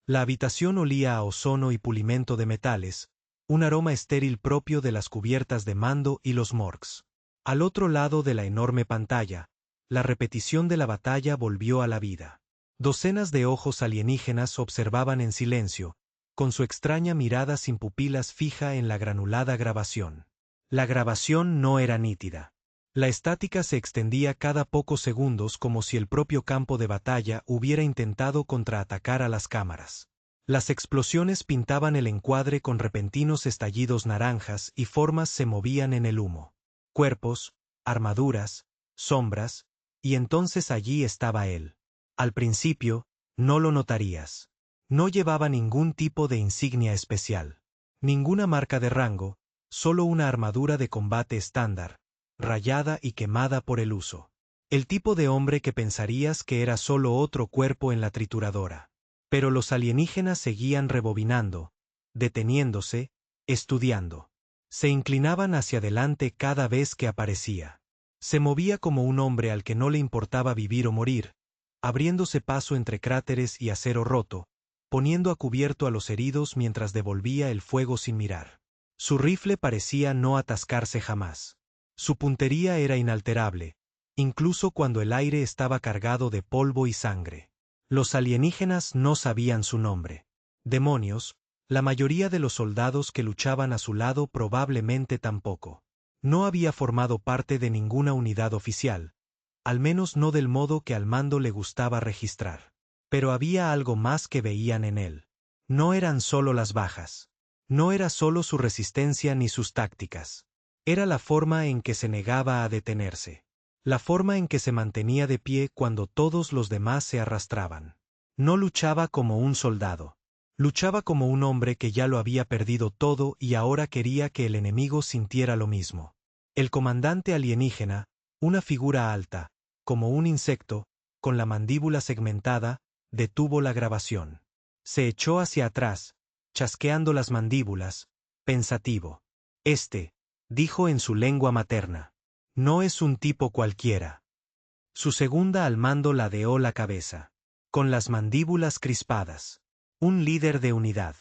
La habitación olía a ozono y pulimento de metales, un aroma estéril propio de las cubiertas de mando y los morgues. Al otro lado de la enorme pantalla, la repetición de la batalla volvió a la vida. Docenas de ojos alienígenas observaban en silencio, con su extraña mirada sin pupilas fija en la granulada grabación. La grabación no era nítida. La estática se extendía cada pocos segundos como si el propio campo de batalla hubiera intentado contraatacar a las cámaras. Las explosiones pintaban el encuadre con repentinos estallidos naranjas y formas se movían en el humo. Cuerpos, armaduras, sombras, y entonces allí estaba él. Al principio, no lo notarías. No llevaba ningún tipo de insignia especial. Ninguna marca de rango, solo una armadura de combate estándar, rayada y quemada por el uso. El tipo de hombre que pensarías que era solo otro cuerpo en la trituradora. Pero los alienígenas seguían rebobinando, deteniéndose, estudiando. Se inclinaban hacia adelante cada vez que aparecía. Se movía como un hombre al que no le importaba vivir o morir, abriéndose paso entre cráteres y acero roto, poniendo a cubierto a los heridos mientras devolvía el fuego sin mirar. Su rifle parecía no atascarse jamás. Su puntería era inalterable, incluso cuando el aire estaba cargado de polvo y sangre. Los alienígenas no sabían su nombre. Demonios, la mayoría de los soldados que luchaban a su lado probablemente tampoco. No había formado parte de ninguna unidad oficial, al menos no del modo que al mando le gustaba registrar. Pero había algo más que veían en él. No eran solo las bajas. No era solo su resistencia ni sus tácticas. Era la forma en que se negaba a detenerse. La forma en que se mantenía de pie cuando todos los demás se arrastraban. No luchaba como un soldado. Luchaba como un hombre que ya lo había perdido todo y ahora quería que el enemigo sintiera lo mismo. El comandante alienígena, una figura alta, como un insecto, con la mandíbula segmentada, detuvo la grabación. Se echó hacia atrás, chasqueando las mandíbulas, pensativo. Dijo en su lengua materna. No es un tipo cualquiera. Su segunda al mando ladeó la cabeza. Con las mandíbulas crispadas. Un líder de unidad.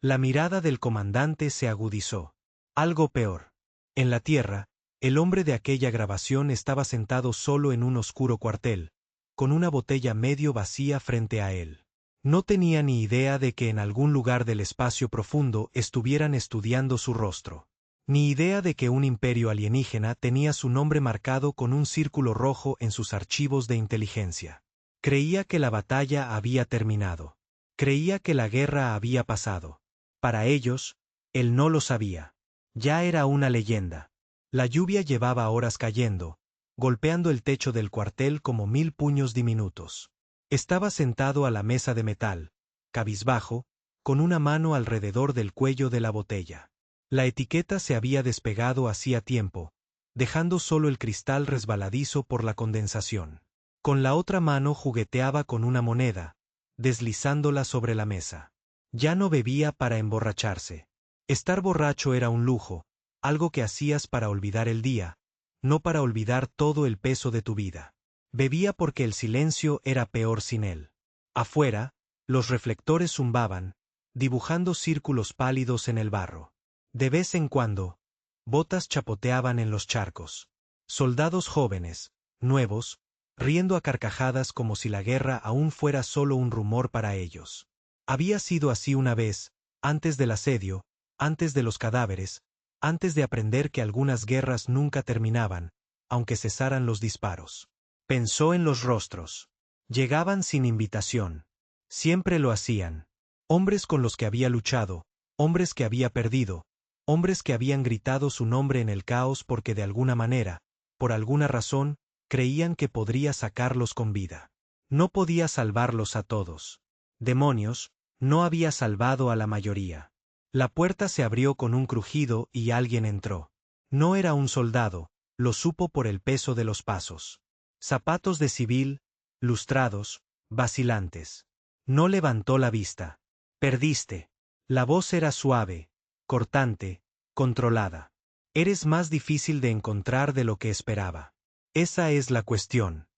La mirada del comandante se agudizó. Algo peor. En la tierra, el hombre de aquella grabación estaba sentado solo en un oscuro cuartel, con una botella medio vacía frente a él. No tenía ni idea de que en algún lugar del espacio profundo estuvieran estudiando su rostro. Ni idea de que un imperio alienígena tenía su nombre marcado con un círculo rojo en sus archivos de inteligencia. Creía que la batalla había terminado. Creía que la guerra había pasado. Para ellos, él no lo sabía. Ya era una leyenda. La lluvia llevaba horas cayendo, golpeando el techo del cuartel como 1000 puños diminutos. Estaba sentado a la mesa de metal, cabizbajo, con una mano alrededor del cuello de la botella. La etiqueta se había despegado hacía tiempo, dejando solo el cristal resbaladizo por la condensación. Con la otra mano jugueteaba con una moneda, deslizándola sobre la mesa. Ya no bebía para emborracharse. Estar borracho era un lujo, algo que hacías para olvidar el día, no para olvidar todo el peso de tu vida. Bebía porque el silencio era peor sin él. Afuera, los reflectores zumbaban, dibujando círculos pálidos en el barro. De vez en cuando, botas chapoteaban en los charcos. Soldados jóvenes, nuevos, riendo a carcajadas como si la guerra aún fuera solo un rumor para ellos. Había sido así una vez, antes del asedio, antes de los cadáveres, antes de aprender que algunas guerras nunca terminaban, aunque cesaran los disparos. Pensó en los rostros. Llegaban sin invitación. Siempre lo hacían. Hombres con los que había luchado, hombres que había perdido, hombres que habían gritado su nombre en el caos porque de alguna manera, por alguna razón, creían que podría sacarlos con vida. No podía salvarlos a todos. Demonios, no había salvado a la mayoría. La puerta se abrió con un crujido y alguien entró. No era un soldado, lo supo por el peso de los pasos. Zapatos de civil, lustrados, vacilantes. No levantó la vista. Perdiste. La voz era suave, cortante, controlada. Eres más difícil de encontrar de lo que esperaba. Esa es la cuestión.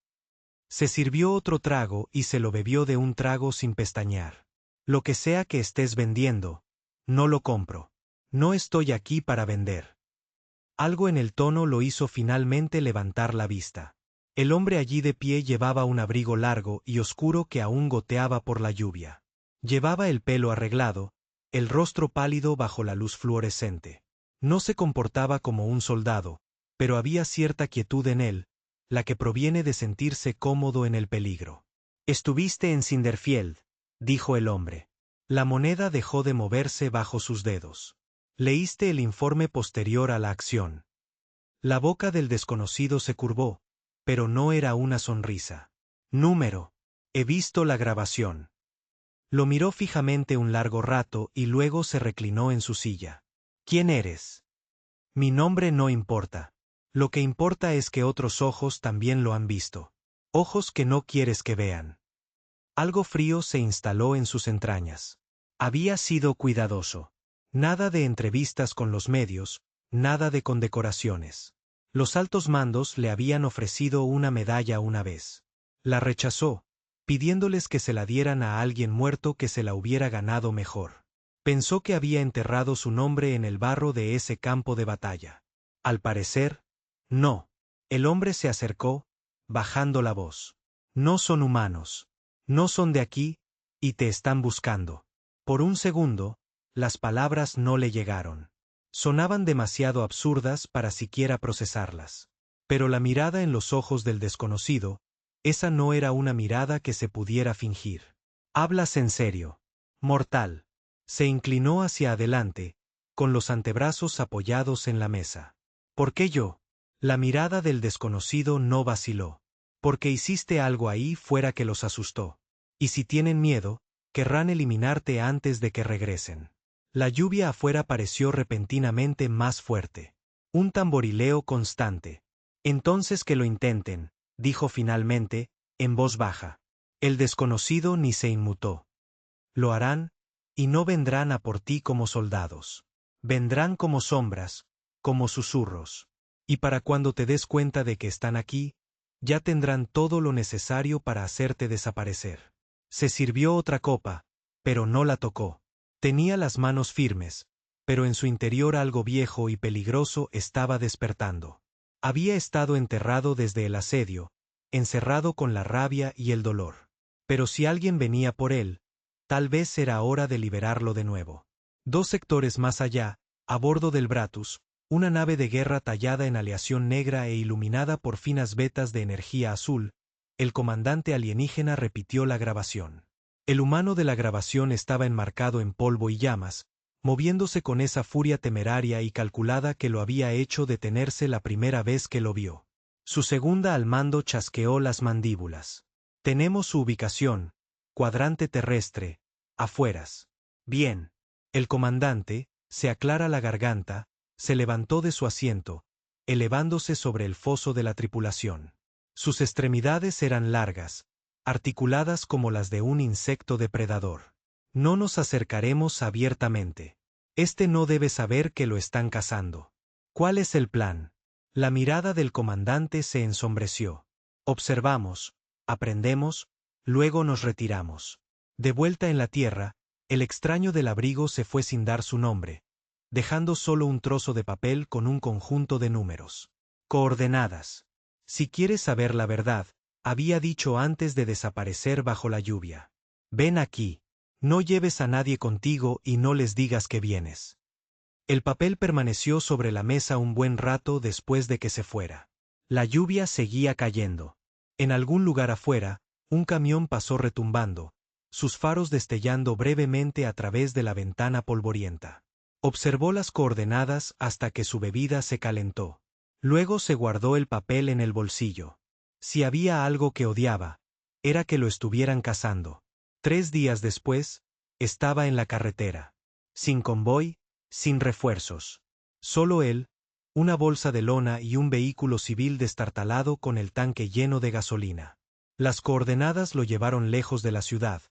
Se sirvió otro trago y se lo bebió de un trago sin pestañear. Lo que sea que estés vendiendo, no lo compro. No estoy aquí para vender. Algo en el tono lo hizo finalmente levantar la vista. El hombre allí de pie llevaba un abrigo largo y oscuro que aún goteaba por la lluvia. Llevaba el pelo arreglado, el rostro pálido bajo la luz fluorescente. No se comportaba como un soldado, pero había cierta quietud en él, la que proviene de sentirse cómodo en el peligro. «Estuviste en Cinderfield», dijo el hombre. La moneda dejó de moverse bajo sus dedos. «Leíste el informe posterior a la acción». La boca del desconocido se curvó, pero no era una sonrisa. «Número. He visto la grabación». Lo miró fijamente un largo rato y luego se reclinó en su silla. «¿Quién eres?» «Mi nombre no importa. Lo que importa es que otros ojos también lo han visto. Ojos que no quieres que vean». Algo frío se instaló en sus entrañas. Había sido cuidadoso. Nada de entrevistas con los medios, nada de condecoraciones. Los altos mandos le habían ofrecido una medalla una vez. La rechazó, pidiéndoles que se la dieran a alguien muerto que se la hubiera ganado mejor. Pensó que había enterrado su nombre en el barro de ese campo de batalla. Al parecer, no. El hombre se acercó, bajando la voz. «No son humanos. No son de aquí, y te están buscando». Por un segundo, las palabras no le llegaron. Sonaban demasiado absurdas para siquiera procesarlas. Pero la mirada en los ojos del desconocido, esa no era una mirada que se pudiera fingir. «Hablas en serio. Mortal». Se inclinó hacia adelante, con los antebrazos apoyados en la mesa. «¿Por qué yo?» La mirada del desconocido no vaciló. «Porque hiciste algo ahí fuera que los asustó. Y si tienen miedo, querrán eliminarte antes de que regresen». La lluvia afuera pareció repentinamente más fuerte. Un tamborileo constante. «Entonces que lo intenten», dijo finalmente, en voz baja. El desconocido ni se inmutó. «Lo harán, y no vendrán a por ti como soldados. Vendrán como sombras, como susurros. Y para cuando te des cuenta de que están aquí, ya tendrán todo lo necesario para hacerte desaparecer». Se sirvió otra copa, pero no la tocó. Tenía las manos firmes, pero en su interior algo viejo y peligroso estaba despertando. Había estado enterrado desde el asedio, encerrado con la rabia y el dolor. Pero si alguien venía por él, tal vez era hora de liberarlo de nuevo. 2 sectores más allá, a bordo del Bratus, una nave de guerra tallada en aleación negra e iluminada por finas vetas de energía azul, el comandante alienígena repitió la grabación. El humano de la grabación estaba enmarcado en polvo y llamas, moviéndose con esa furia temeraria y calculada que lo había hecho detenerse la primera vez que lo vio. Su segunda al mando chasqueó las mandíbulas. «Tenemos su ubicación, cuadrante terrestre, afueras». «Bien». El comandante, se aclara la garganta, se levantó de su asiento, elevándose sobre el foso de la tripulación. Sus extremidades eran largas, articuladas como las de un insecto depredador. «No nos acercaremos abiertamente. Este no debe saber que lo están cazando». «¿Cuál es el plan?» La mirada del comandante se ensombreció. «Observamos, aprendemos, luego nos retiramos». De vuelta en la tierra, el extraño del abrigo se fue sin dar su nombre, dejando solo un trozo de papel con un conjunto de números. «Coordenadas. Si quieres saber la verdad», había dicho antes de desaparecer bajo la lluvia. «Ven aquí. No lleves a nadie contigo y no les digas que vienes». El papel permaneció sobre la mesa un buen rato después de que se fuera. La lluvia seguía cayendo. En algún lugar afuera, un camión pasó retumbando, sus faros destellando brevemente a través de la ventana polvorienta. Observó las coordenadas hasta que su bebida se calentó. Luego se guardó el papel en el bolsillo. Si había algo que odiaba, era que lo estuvieran cazando. 3 días después, estaba en la carretera. Sin convoy, sin refuerzos. Solo él, una bolsa de lona y un vehículo civil destartalado con el tanque lleno de gasolina. Las coordenadas lo llevaron lejos de la ciudad,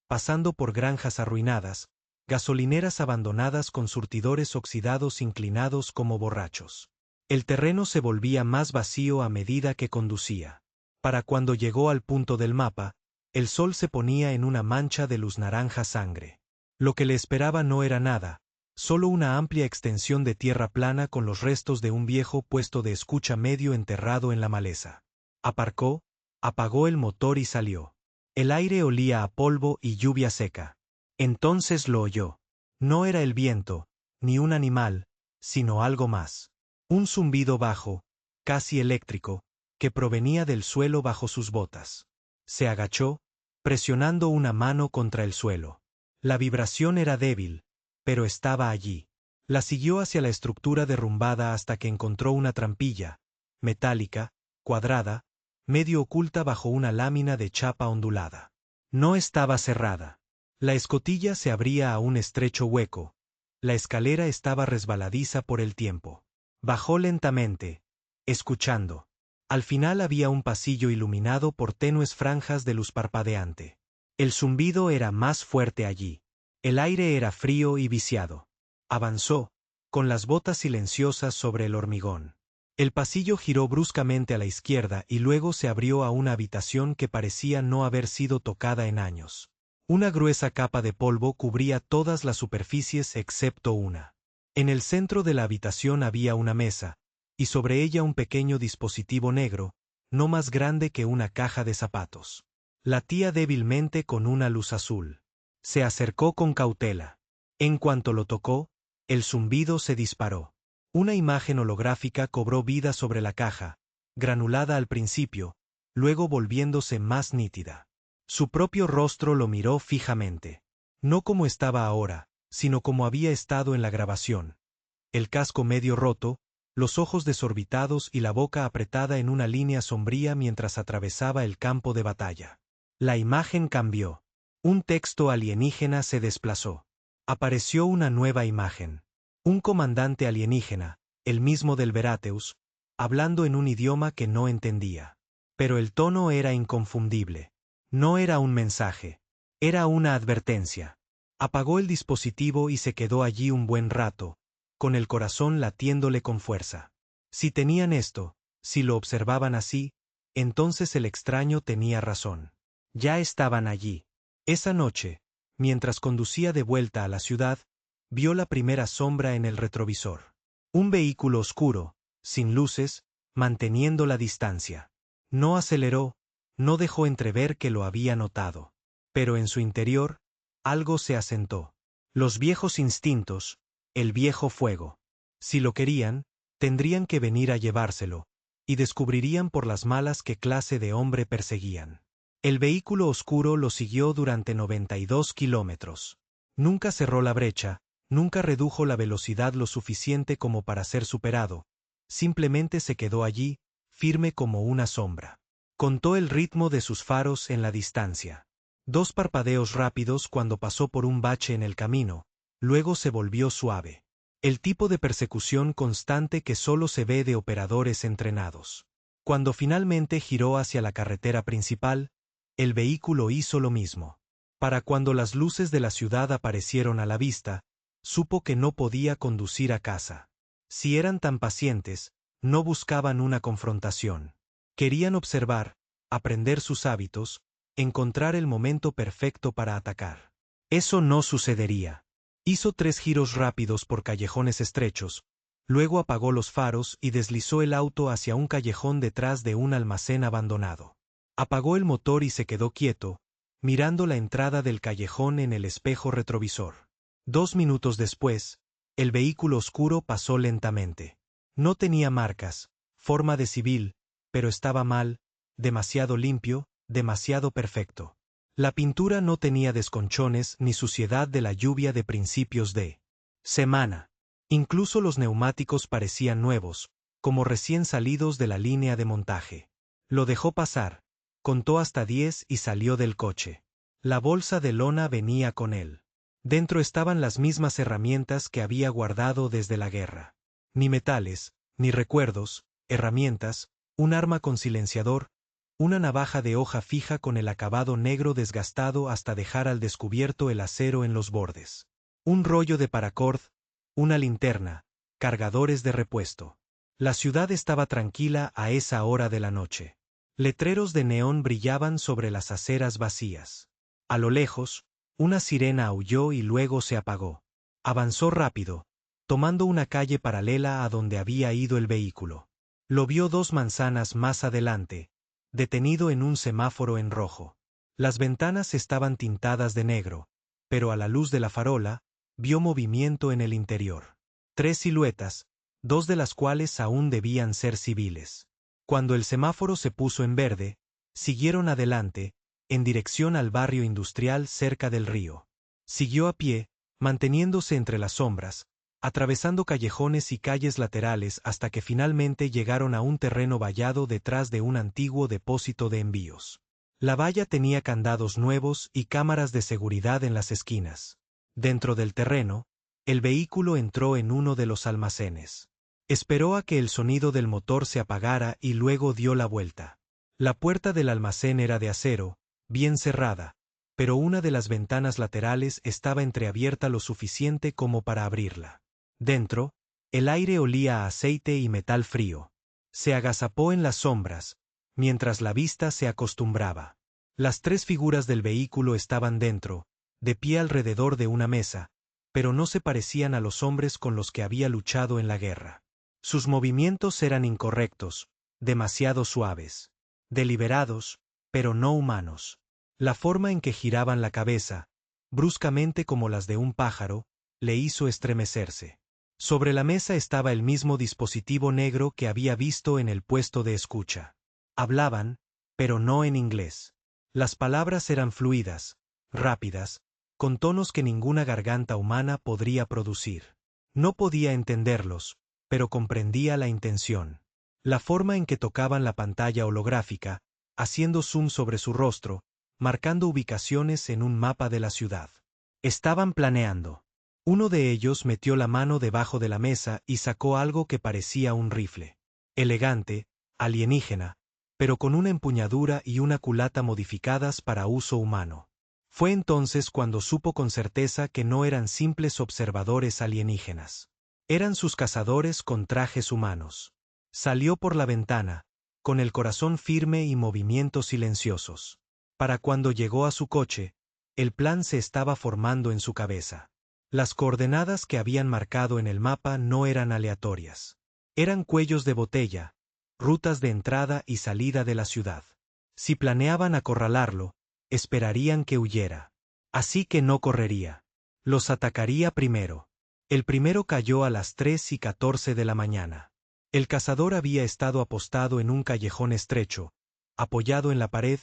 pasando por granjas arruinadas, gasolineras abandonadas con surtidores oxidados inclinados como borrachos. El terreno se volvía más vacío a medida que conducía. Para cuando llegó al punto del mapa, el sol se ponía en una mancha de luz naranja sangre. Lo que le esperaba no era nada, solo una amplia extensión de tierra plana con los restos de un viejo puesto de escucha medio enterrado en la maleza. Aparcó, apagó el motor y salió. El aire olía a polvo y lluvia seca. Entonces lo oyó. No era el viento, ni un animal, sino algo más. Un zumbido bajo, casi eléctrico, que provenía del suelo bajo sus botas. Se agachó, presionando una mano contra el suelo. La vibración era débil, pero estaba allí. La siguió hacia la estructura derrumbada hasta que encontró una trampilla, metálica, cuadrada, medio oculta bajo una lámina de chapa ondulada. No estaba cerrada. La escotilla se abría a un estrecho hueco. La escalera estaba resbaladiza por el tiempo. Bajó lentamente, escuchando. Al final había un pasillo iluminado por tenues franjas de luz parpadeante. El zumbido era más fuerte allí. El aire era frío y viciado. Avanzó, con las botas silenciosas sobre el hormigón. El pasillo giró bruscamente a la izquierda y luego se abrió a una habitación que parecía no haber sido tocada en años. Una gruesa capa de polvo cubría todas las superficies excepto una. En el centro de la habitación había una mesa, y sobre ella un pequeño dispositivo negro, no más grande que una caja de zapatos. Latía débilmente con una luz azul. Se acercó con cautela. En cuanto lo tocó, el zumbido se disparó. Una imagen holográfica cobró vida sobre la caja, granulada al principio, luego volviéndose más nítida. Su propio rostro lo miró fijamente. No como estaba ahora, sino como había estado en la grabación. El casco medio roto, los ojos desorbitados y la boca apretada en una línea sombría mientras atravesaba el campo de batalla. La imagen cambió. Un texto alienígena se desplazó. Apareció una nueva imagen. Un comandante alienígena, el mismo del Verateus, hablando en un idioma que no entendía. Pero el tono era inconfundible. No era un mensaje. Era una advertencia. Apagó el dispositivo y se quedó allí un buen rato, con el corazón latiéndole con fuerza. Si tenían esto, si lo observaban así, entonces el extraño tenía razón. Ya estaban allí. Esa noche, mientras conducía de vuelta a la ciudad, vio la primera sombra en el retrovisor. Un vehículo oscuro, sin luces, manteniendo la distancia. No aceleró, no dejó entrever que lo había notado. Pero en su interior, algo se asentó. Los viejos instintos, el viejo fuego. Si lo querían, tendrían que venir a llevárselo, y descubrirían por las malas qué clase de hombre perseguían. El vehículo oscuro lo siguió durante 92 kilómetros. Nunca cerró la brecha, nunca redujo la velocidad lo suficiente como para ser superado. Simplemente se quedó allí, firme como una sombra. Contó el ritmo de sus faros en la distancia. 2 parpadeos rápidos cuando pasó por un bache en el camino, luego se volvió suave. El tipo de persecución constante que solo se ve de operadores entrenados. Cuando finalmente giró hacia la carretera principal, el vehículo hizo lo mismo. Para cuando las luces de la ciudad aparecieron a la vista, supo que no podía conducir a casa. Si eran tan pacientes, no buscaban una confrontación. Querían observar, aprender sus hábitos, encontrar el momento perfecto para atacar. Eso no sucedería. Hizo 3 giros rápidos por callejones estrechos, luego apagó los faros y deslizó el auto hacia un callejón detrás de un almacén abandonado. Apagó el motor y se quedó quieto, mirando la entrada del callejón en el espejo retrovisor. 2 minutos después, el vehículo oscuro pasó lentamente. No tenía marcas, forma de civil, pero estaba mal, demasiado limpio, demasiado perfecto. La pintura no tenía desconchones ni suciedad de la lluvia de principios de semana. Incluso los neumáticos parecían nuevos, como recién salidos de la línea de montaje. Lo dejó pasar, contó hasta 10 y salió del coche. La bolsa de lona venía con él. Dentro estaban las mismas herramientas que había guardado desde la guerra. Ni metales, ni recuerdos, herramientas, un arma con silenciador, una navaja de hoja fija con el acabado negro desgastado hasta dejar al descubierto el acero en los bordes. Un rollo de paracord, una linterna, cargadores de repuesto. La ciudad estaba tranquila a esa hora de la noche. Letreros de neón brillaban sobre las aceras vacías. A lo lejos, Una sirena aulló y luego se apagó. Avanzó rápido, tomando una calle paralela a donde había ido el vehículo. Lo vio 2 manzanas más adelante, detenido en un semáforo en rojo. Las ventanas estaban tintadas de negro, pero a la luz de la farola, vio movimiento en el interior. 3 siluetas, 2 de las cuales aún debían ser civiles. Cuando el semáforo se puso en verde, siguieron adelante, en dirección al barrio industrial cerca del río. Siguió a pie, manteniéndose entre las sombras, atravesando callejones y calles laterales hasta que finalmente llegaron a un terreno vallado detrás de un antiguo depósito de envíos. La valla tenía candados nuevos y cámaras de seguridad en las esquinas. Dentro del terreno, el vehículo entró en uno de los almacenes. Esperó a que el sonido del motor se apagara y luego dio la vuelta. La puerta del almacén era de acero, bien cerrada, pero una de las ventanas laterales estaba entreabierta lo suficiente como para abrirla. Dentro, el aire olía a aceite y metal frío. Se agazapó en las sombras, mientras la vista se acostumbraba. Las 3 figuras del vehículo estaban dentro, de pie alrededor de una mesa, pero no se parecían a los hombres con los que había luchado en la guerra. Sus movimientos eran incorrectos, demasiado suaves, deliberados, pero no humanos. La forma en que giraban la cabeza, bruscamente como las de un pájaro, le hizo estremecerse. Sobre la mesa estaba el mismo dispositivo negro que había visto en el puesto de escucha. Hablaban, pero no en inglés. Las palabras eran fluidas, rápidas, con tonos que ninguna garganta humana podría producir. No podía entenderlos, pero comprendía la intención. La forma en que tocaban la pantalla holográfica, haciendo zoom sobre su rostro, marcando ubicaciones en un mapa de la ciudad. Estaban planeando. Uno de ellos metió la mano debajo de la mesa y sacó algo que parecía un rifle. Elegante, alienígena, pero con una empuñadura y una culata modificadas para uso humano. Fue entonces cuando supo con certeza que no eran simples observadores alienígenas. Eran sus cazadores con trajes humanos. Salió por la ventana, con el corazón firme y movimientos silenciosos. Para cuando llegó a su coche, el plan se estaba formando en su cabeza. Las coordenadas que habían marcado en el mapa no eran aleatorias. Eran cuellos de botella, rutas de entrada y salida de la ciudad. Si planeaban acorralarlo, esperarían que huyera. Así que no correría. Los atacaría primero. El primero cayó a las 3:14 de la mañana. El cazador había estado apostado en un callejón estrecho, apoyado en la pared,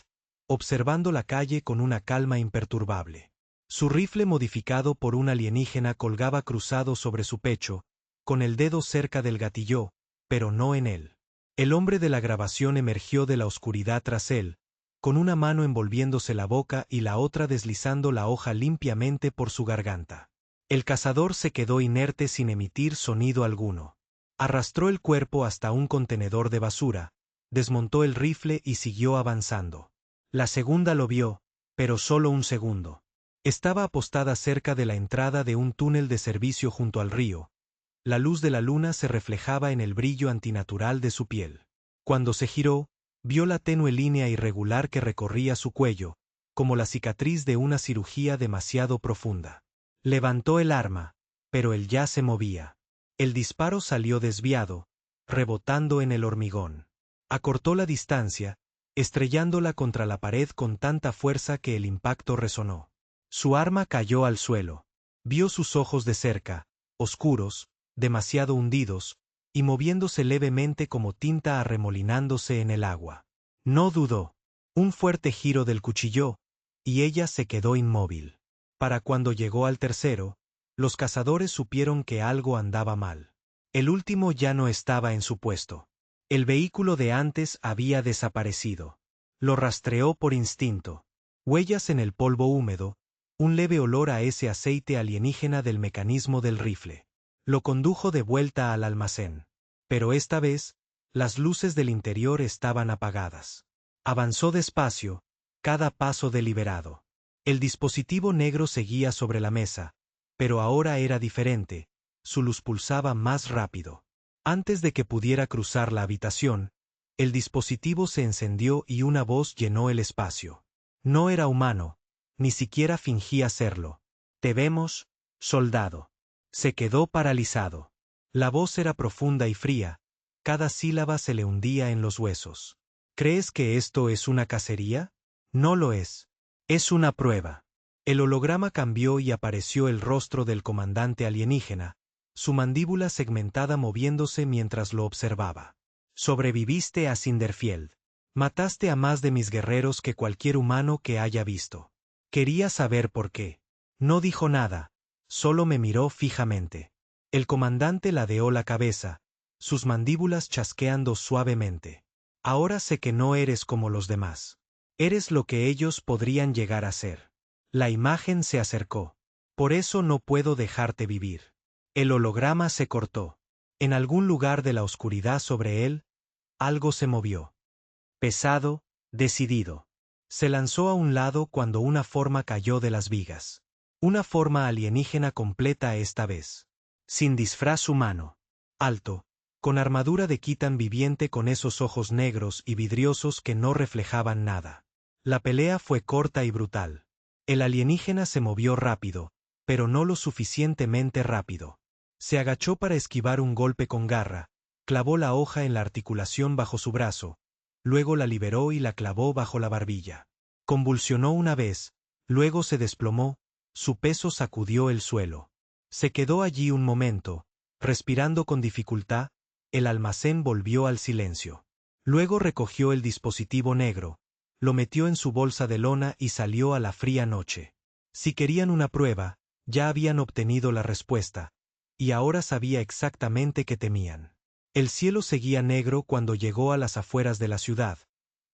observando la calle con una calma imperturbable. Su rifle modificado por un alienígena colgaba cruzado sobre su pecho, con el dedo cerca del gatillo, pero no en él. El hombre de la grabación emergió de la oscuridad tras él, con una mano envolviéndose la boca y la otra deslizando la hoja limpiamente por su garganta. El cazador se quedó inerte sin emitir sonido alguno. Arrastró el cuerpo hasta un contenedor de basura, desmontó el rifle y siguió avanzando. La segunda lo vio, pero solo un segundo. Estaba apostada cerca de la entrada de un túnel de servicio junto al río. La luz de la luna se reflejaba en el brillo antinatural de su piel. Cuando se giró, vio la tenue línea irregular que recorría su cuello, como la cicatriz de una cirugía demasiado profunda. Levantó el arma, pero él ya se movía. El disparo salió desviado, rebotando en el hormigón. Acortó la distancia, estrellándola contra la pared con tanta fuerza que el impacto resonó. Su arma cayó al suelo. Vio sus ojos de cerca, oscuros, demasiado hundidos, y moviéndose levemente como tinta arremolinándose en el agua. No dudó. Un fuerte giro del cuchillo, y ella se quedó inmóvil. Para cuando llegó al tercero, los cazadores supieron que algo andaba mal. El último ya no estaba en su puesto. El vehículo de antes había desaparecido. Lo rastreó por instinto. Huellas en el polvo húmedo, un leve olor a ese aceite alienígena del mecanismo del rifle. Lo condujo de vuelta al almacén. Pero esta vez, las luces del interior estaban apagadas. Avanzó despacio, cada paso deliberado. El dispositivo negro seguía sobre la mesa, pero ahora era diferente, su luz pulsaba más rápido. Antes de que pudiera cruzar la habitación, el dispositivo se encendió y una voz llenó el espacio. No era humano, Ni siquiera fingía serlo. Te vemos, soldado. Se quedó paralizado. La voz era profunda y fría, cada sílaba se le hundía en los huesos. ¿Crees que esto es una cacería? No lo es. Es una prueba. El holograma cambió y apareció el rostro del comandante alienígena, su mandíbula segmentada moviéndose mientras lo observaba. Sobreviviste a Cinderfield. Mataste a más de mis guerreros que cualquier humano que haya visto. Quería saber por qué. No dijo nada, solo me miró fijamente. El comandante ladeó la cabeza, sus mandíbulas chasqueando suavemente. Ahora sé que no eres como los demás. Eres lo que ellos podrían llegar a ser. La imagen se acercó. Por eso no puedo dejarte vivir. El holograma se cortó. En algún lugar de la oscuridad sobre él, algo se movió. Pesado, decidido. Se lanzó a un lado cuando una forma cayó de las vigas. Una forma alienígena completa esta vez. Sin disfraz humano. Alto, con armadura de Khitan viviente con esos ojos negros y vidriosos que no reflejaban nada. La pelea fue corta y brutal. El alienígena se movió rápido, pero no lo suficientemente rápido. Se agachó para esquivar un golpe con garra, clavó la hoja en la articulación bajo su brazo, luego la liberó y la clavó bajo la barbilla. Convulsionó una vez, luego se desplomó, su peso sacudió el suelo. Se quedó allí un momento, respirando con dificultad, el almacén volvió al silencio. Luego recogió el dispositivo negro, lo metió en su bolsa de lona y salió a la fría noche. Si querían una prueba, ya habían obtenido la respuesta, y ahora sabía exactamente qué temían. El cielo seguía negro cuando llegó a las afueras de la ciudad,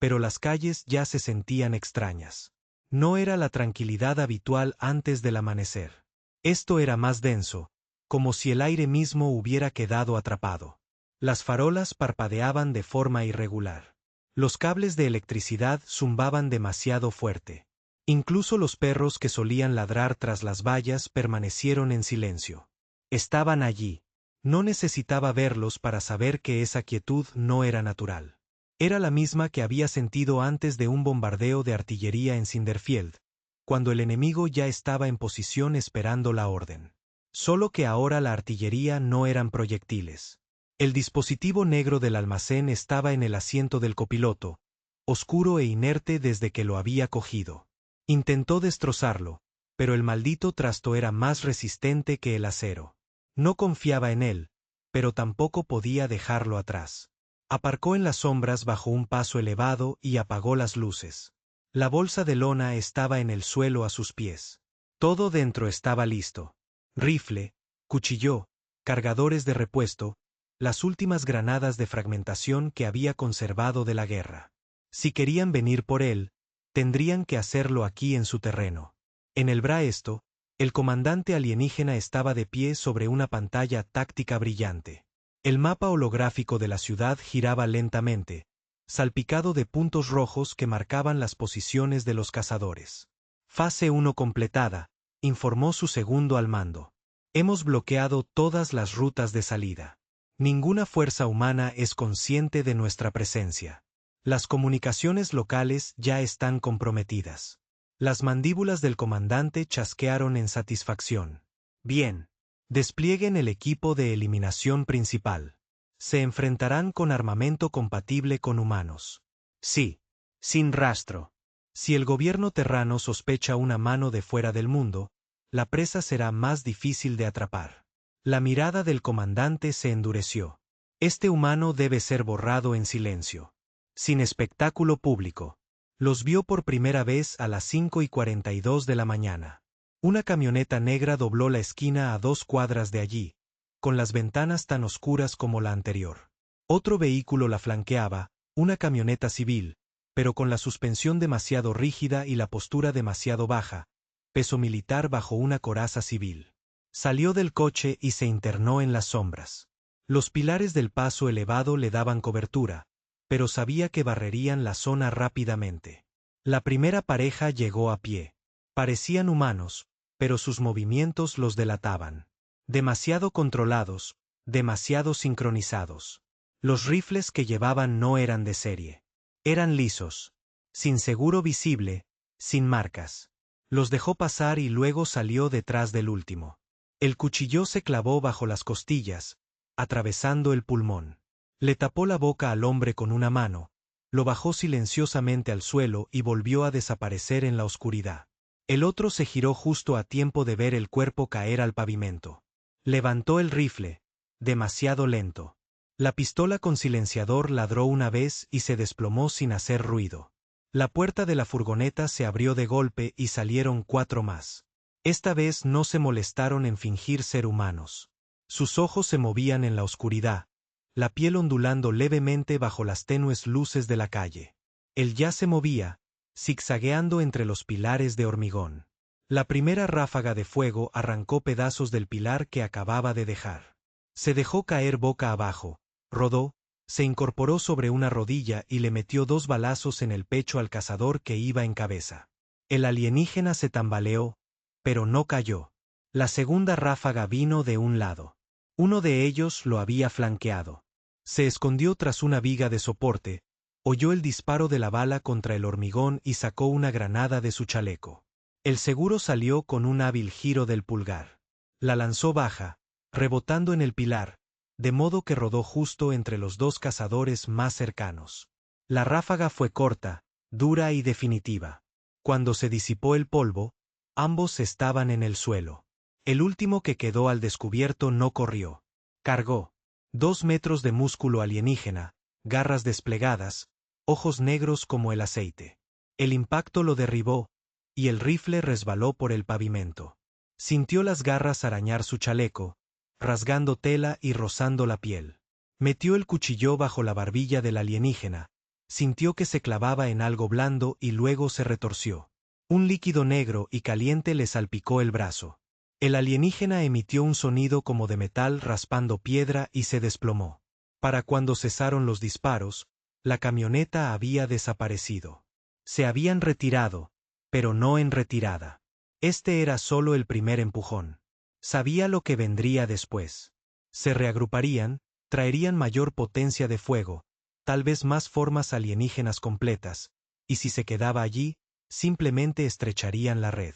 pero las calles ya se sentían extrañas. No era la tranquilidad habitual antes del amanecer. Esto era más denso, como si el aire mismo hubiera quedado atrapado. Las farolas parpadeaban de forma irregular. Los cables de electricidad zumbaban demasiado fuerte. Incluso los perros que solían ladrar tras las vallas permanecieron en silencio. Estaban allí. No necesitaba verlos para saber que esa quietud no era natural. Era la misma que había sentido antes de un bombardeo de artillería en Cinderfield, cuando el enemigo ya estaba en posición esperando la orden. Solo que ahora la artillería no eran proyectiles. El dispositivo negro del almacén estaba en el asiento del copiloto, oscuro e inerte desde que lo había cogido. Intentó destrozarlo, pero el maldito trasto era más resistente que el acero. No confiaba en él, pero tampoco podía dejarlo atrás. Aparcó en las sombras bajo un paso elevado y apagó las luces. La bolsa de lona estaba en el suelo a sus pies. Todo dentro estaba listo. Rifle, cuchillo, cargadores de repuesto, las últimas granadas de fragmentación que había conservado de la guerra. Si querían venir por él, tendrían que hacerlo aquí en su terreno. En el Braesto, el comandante alienígena estaba de pie sobre una pantalla táctica brillante. El mapa holográfico de la ciudad giraba lentamente, salpicado de puntos rojos que marcaban las posiciones de los cazadores. Fase 1 completada, informó su segundo al mando. Hemos bloqueado todas las rutas de salida. Ninguna fuerza humana es consciente de nuestra presencia. Las comunicaciones locales ya están comprometidas. Las mandíbulas del comandante chasquearon en satisfacción. Bien. Desplieguen el equipo de eliminación principal. Se enfrentarán con armamento compatible con humanos. Sí. Sin rastro. Si el gobierno terrano sospecha una mano de fuera del mundo, la presa será más difícil de atrapar. La mirada del comandante se endureció. Este humano debe ser borrado en silencio. Sin espectáculo público. Los vio por primera vez a las 5:42 de la mañana. Una camioneta negra dobló la esquina a 2 cuadras de allí, con las ventanas tan oscuras como la anterior. Otro vehículo la flanqueaba, una camioneta civil, pero con la suspensión demasiado rígida y la postura demasiado baja, peso militar bajo una coraza civil. Salió del coche y se internó en las sombras. Los pilares del paso elevado le daban cobertura, pero sabía que barrerían la zona rápidamente. La primera pareja llegó a pie. Parecían humanos, pero sus movimientos los delataban. Demasiado controlados, demasiado sincronizados. Los rifles que llevaban no eran de serie. Eran lisos, sin seguro visible, sin marcas. Los dejó pasar y luego salió detrás del último. El cuchillo se clavó bajo las costillas, atravesando el pulmón. Le tapó la boca al hombre con una mano, lo bajó silenciosamente al suelo y volvió a desaparecer en la oscuridad. El otro se giró justo a tiempo de ver el cuerpo caer al pavimento. Levantó el rifle, demasiado lento. La pistola con silenciador ladró una vez y se desplomó sin hacer ruido. La puerta de la furgoneta se abrió de golpe y salieron 4 más. Esta vez no se molestaron en fingir ser humanos. Sus ojos se movían en la oscuridad, la piel ondulando levemente bajo las tenues luces de la calle. Él ya se movía, zigzagueando entre los pilares de hormigón. La primera ráfaga de fuego arrancó pedazos del pilar que acababa de dejar. Se dejó caer boca abajo, rodó, se incorporó sobre una rodilla y le metió 2 balazos en el pecho al cazador que iba en cabeza. El alienígena se tambaleó, pero no cayó. La segunda ráfaga vino de un lado. Uno de ellos lo había flanqueado. Se escondió tras una viga de soporte, oyó el disparo de la bala contra el hormigón y sacó una granada de su chaleco. El seguro salió con un hábil giro del pulgar. La lanzó baja, rebotando en el pilar, de modo que rodó justo entre los 2 cazadores más cercanos. La ráfaga fue corta, dura y definitiva. Cuando se disipó el polvo, ambos estaban en el suelo. El último que quedó al descubierto no corrió. Cargó. 2 metros de músculo alienígena, garras desplegadas, ojos negros como el aceite. El impacto lo derribó, y el rifle resbaló por el pavimento. Sintió las garras arañar su chaleco, rasgando tela y rozando la piel. Metió el cuchillo bajo la barbilla del alienígena, sintió que se clavaba en algo blando y luego se retorció. Un líquido negro y caliente le salpicó el brazo. El alienígena emitió un sonido como de metal raspando piedra y se desplomó. Para cuando cesaron los disparos, la camioneta había desaparecido. Se habían retirado, pero no en retirada. Este era solo el primer empujón. Sabía lo que vendría después. Se reagruparían, traerían mayor potencia de fuego, tal vez más formas alienígenas completas, y si se quedaba allí, simplemente estrecharían la red.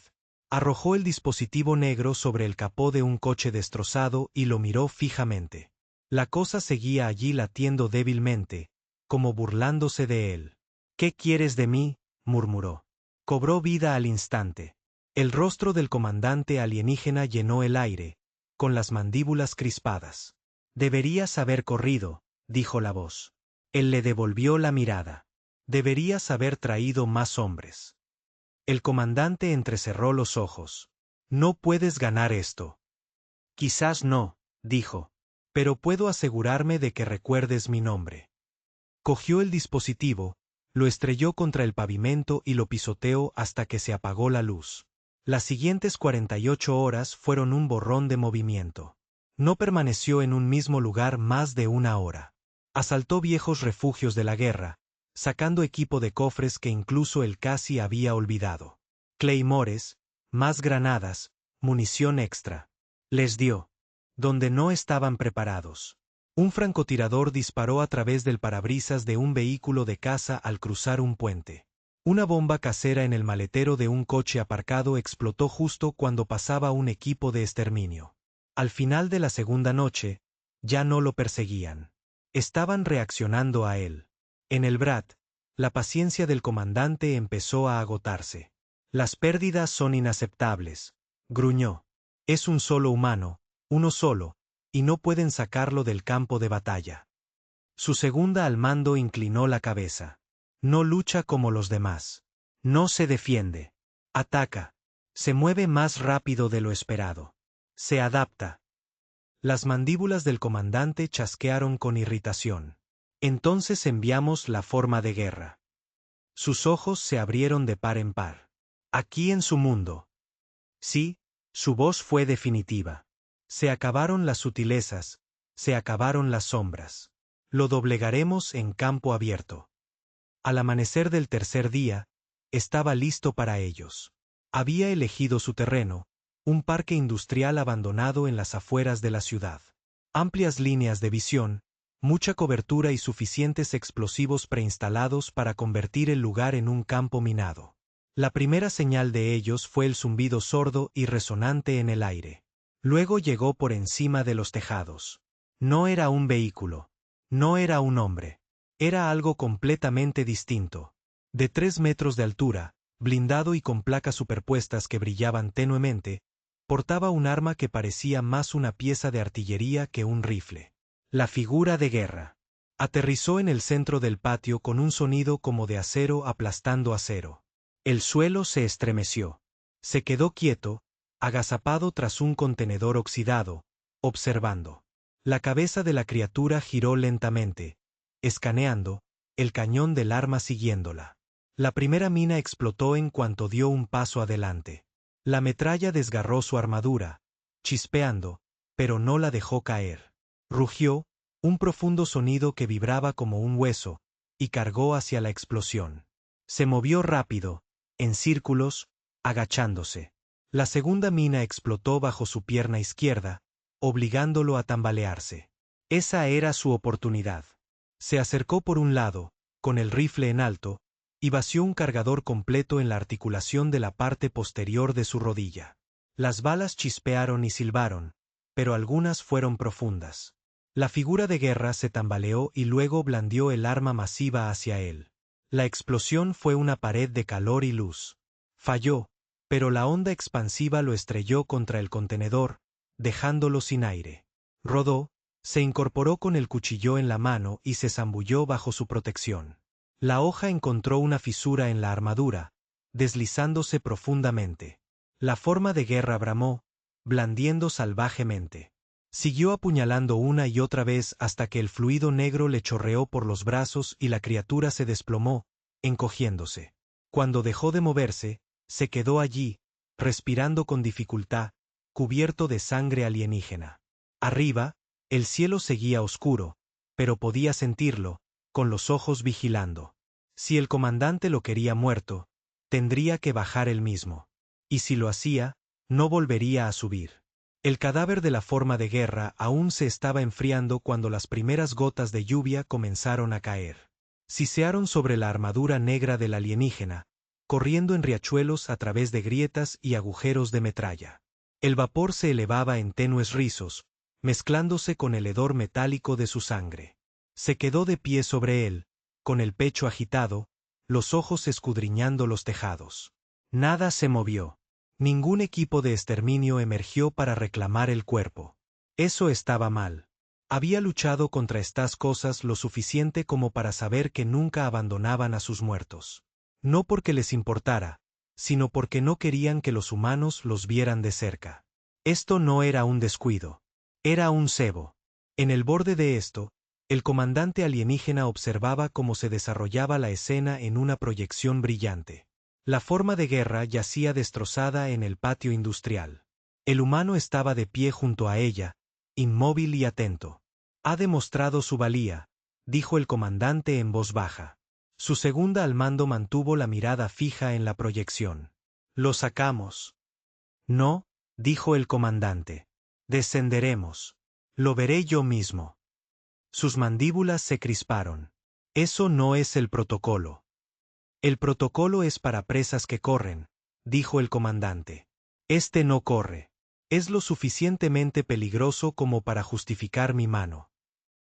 Arrojó el dispositivo negro sobre el capó de un coche destrozado y lo miró fijamente. La cosa seguía allí latiendo débilmente, como burlándose de él. «¿Qué quieres de mí?», murmuró. Cobró vida al instante. El rostro del comandante alienígena llenó el aire, con las mandíbulas crispadas. «Deberías haber corrido», dijo la voz. Él le devolvió la mirada. «Deberías haber traído más hombres». El comandante entrecerró los ojos. «No puedes ganar esto». «Quizás no», dijo, «pero puedo asegurarme de que recuerdes mi nombre». Cogió el dispositivo, lo estrelló contra el pavimento y lo pisoteó hasta que se apagó la luz. Las siguientes 48 horas fueron un borrón de movimiento. No permaneció en un mismo lugar más de 1 hora. Asaltó viejos refugios de la guerra, sacando equipo de cofres que incluso él casi había olvidado. Claymores, más granadas, munición extra. Les dio. Donde no estaban preparados. Un francotirador disparó a través del parabrisas de un vehículo de caza al cruzar un puente. Una bomba casera en el maletero de un coche aparcado explotó justo cuando pasaba un equipo de exterminio. Al final de la segunda noche, ya no lo perseguían. Estaban reaccionando a él. En el Brat, la paciencia del comandante empezó a agotarse. «Las pérdidas son inaceptables», gruñó. «Es un solo humano, uno solo, y no pueden sacarlo del campo de batalla». Su segunda al mando inclinó la cabeza. «No lucha como los demás. No se defiende. Ataca. Se mueve más rápido de lo esperado. Se adapta». Las mandíbulas del comandante chasquearon con irritación. «Entonces enviamos la forma de guerra». Sus ojos se abrieron de par en par. «Aquí en su mundo». Sí, su voz fue definitiva. Se acabaron las sutilezas, se acabaron las sombras. Lo doblegaremos en campo abierto. Al amanecer del tercer día, estaba listo para ellos. Había elegido su terreno, un parque industrial abandonado en las afueras de la ciudad. Amplias líneas de visión, mucha cobertura y suficientes explosivos preinstalados para convertir el lugar en un campo minado. La primera señal de ellos fue el zumbido sordo y resonante en el aire. Luego llegó por encima de los tejados. No era un vehículo. No era un hombre. Era algo completamente distinto. De 3 metros de altura, blindado y con placas superpuestas que brillaban tenuemente, portaba un arma que parecía más una pieza de artillería que un rifle. La figura de guerra. Aterrizó en el centro del patio con un sonido como de acero aplastando acero. El suelo se estremeció. Se quedó quieto, agazapado tras un contenedor oxidado, observando. La cabeza de la criatura giró lentamente, escaneando, el cañón del arma siguiéndola. La primera mina explotó en cuanto dio un paso adelante. La metralla desgarró su armadura, chispeando, pero no la dejó caer. Rugió, un profundo sonido que vibraba como un hueso, y cargó hacia la explosión. Se movió rápido, en círculos, agachándose. La segunda mina explotó bajo su pierna izquierda, obligándolo a tambalearse. Esa era su oportunidad. Se acercó por un lado, con el rifle en alto, y vació un cargador completo en la articulación de la parte posterior de su rodilla. Las balas chispearon y silbaron, pero algunas fueron profundas. La figura de guerra se tambaleó y luego blandió el arma masiva hacia él. La explosión fue una pared de calor y luz. Falló, pero la onda expansiva lo estrelló contra el contenedor, dejándolo sin aire. Rodó, se incorporó con el cuchillo en la mano y se zambulló bajo su protección. La hoja encontró una fisura en la armadura, deslizándose profundamente. La forma de guerra bramó, blandiendo salvajemente. Siguió apuñalando una y otra vez hasta que el fluido negro le chorreó por los brazos y la criatura se desplomó, encogiéndose. Cuando dejó de moverse, se quedó allí, respirando con dificultad, cubierto de sangre alienígena. Arriba, el cielo seguía oscuro, pero podía sentirlo, con los ojos vigilando. Si el comandante lo quería muerto, tendría que bajar él mismo. Y si lo hacía, no volvería a subir. El cadáver de la forma de guerra aún se estaba enfriando cuando las primeras gotas de lluvia comenzaron a caer. Sisearon sobre la armadura negra del alienígena, corriendo en riachuelos a través de grietas y agujeros de metralla. El vapor se elevaba en tenues rizos, mezclándose con el hedor metálico de su sangre. Se quedó de pie sobre él, con el pecho agitado, los ojos escudriñando los tejados. Nada se movió. Ningún equipo de exterminio emergió para reclamar el cuerpo. Eso estaba mal. Había luchado contra estas cosas lo suficiente como para saber que nunca abandonaban a sus muertos. No porque les importara, sino porque no querían que los humanos los vieran de cerca. Esto no era un descuido. Era un cebo. En el borde de esto, el comandante alienígena observaba cómo se desarrollaba la escena en una proyección brillante. La forma de guerra yacía destrozada en el patio industrial. El humano estaba de pie junto a ella, inmóvil y atento. Ha demostrado su valía, dijo el comandante en voz baja. Su segunda al mando mantuvo la mirada fija en la proyección. Lo sacamos. No, dijo el comandante. Descenderemos. Lo veré yo mismo. Sus mandíbulas se crisparon. Eso no es el protocolo. El protocolo es para presas que corren, dijo el comandante. Este no corre. Es lo suficientemente peligroso como para justificar mi mano.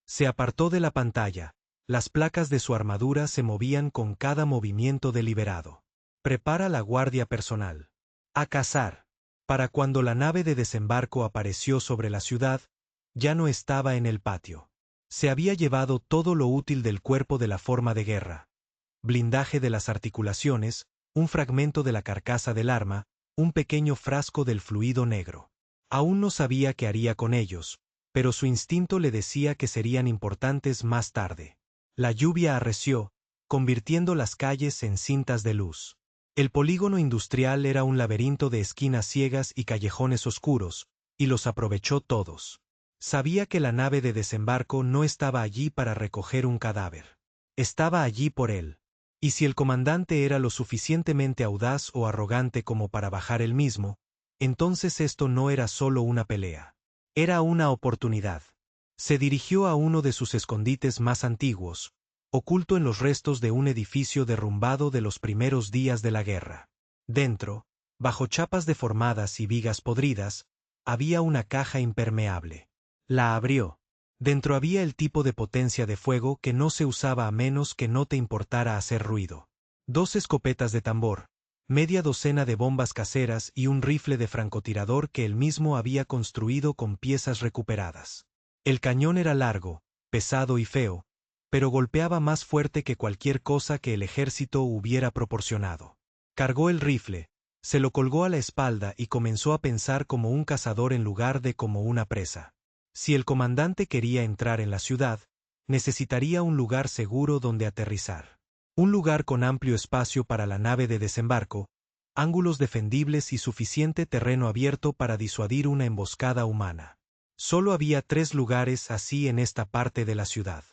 Se apartó de la pantalla. Las placas de su armadura se movían con cada movimiento deliberado. Prepara la guardia personal. A cazar. Para cuando la nave de desembarco apareció sobre la ciudad, ya no estaba en el patio. Se había llevado todo lo útil del cuerpo de la forma de guerra. Blindaje de las articulaciones, un fragmento de la carcasa del arma, un pequeño frasco del fluido negro. Aún no sabía qué haría con ellos, pero su instinto le decía que serían importantes más tarde. La lluvia arreció, convirtiendo las calles en cintas de luz. El polígono industrial era un laberinto de esquinas ciegas y callejones oscuros, y los aprovechó todos. Sabía que la nave de desembarco no estaba allí para recoger un cadáver. Estaba allí por él. Y si el comandante era lo suficientemente audaz o arrogante como para bajar él mismo, entonces esto no era solo una pelea. Era una oportunidad. Se dirigió a uno de sus escondites más antiguos, oculto en los restos de un edificio derrumbado de los primeros días de la guerra. Dentro, bajo chapas deformadas y vigas podridas, había una caja impermeable. La abrió. Dentro había el tipo de potencia de fuego que no se usaba a menos que no te importara hacer ruido. 2 escopetas de tambor, media docena de bombas caseras y un rifle de francotirador que él mismo había construido con piezas recuperadas. El cañón era largo, pesado y feo, pero golpeaba más fuerte que cualquier cosa que el ejército hubiera proporcionado. Cargó el rifle, se lo colgó a la espalda y comenzó a pensar como un cazador en lugar de como una presa. Si el comandante quería entrar en la ciudad, necesitaría un lugar seguro donde aterrizar. Un lugar con amplio espacio para la nave de desembarco, ángulos defendibles y suficiente terreno abierto para disuadir una emboscada humana. Solo había 3 lugares así en esta parte de la ciudad.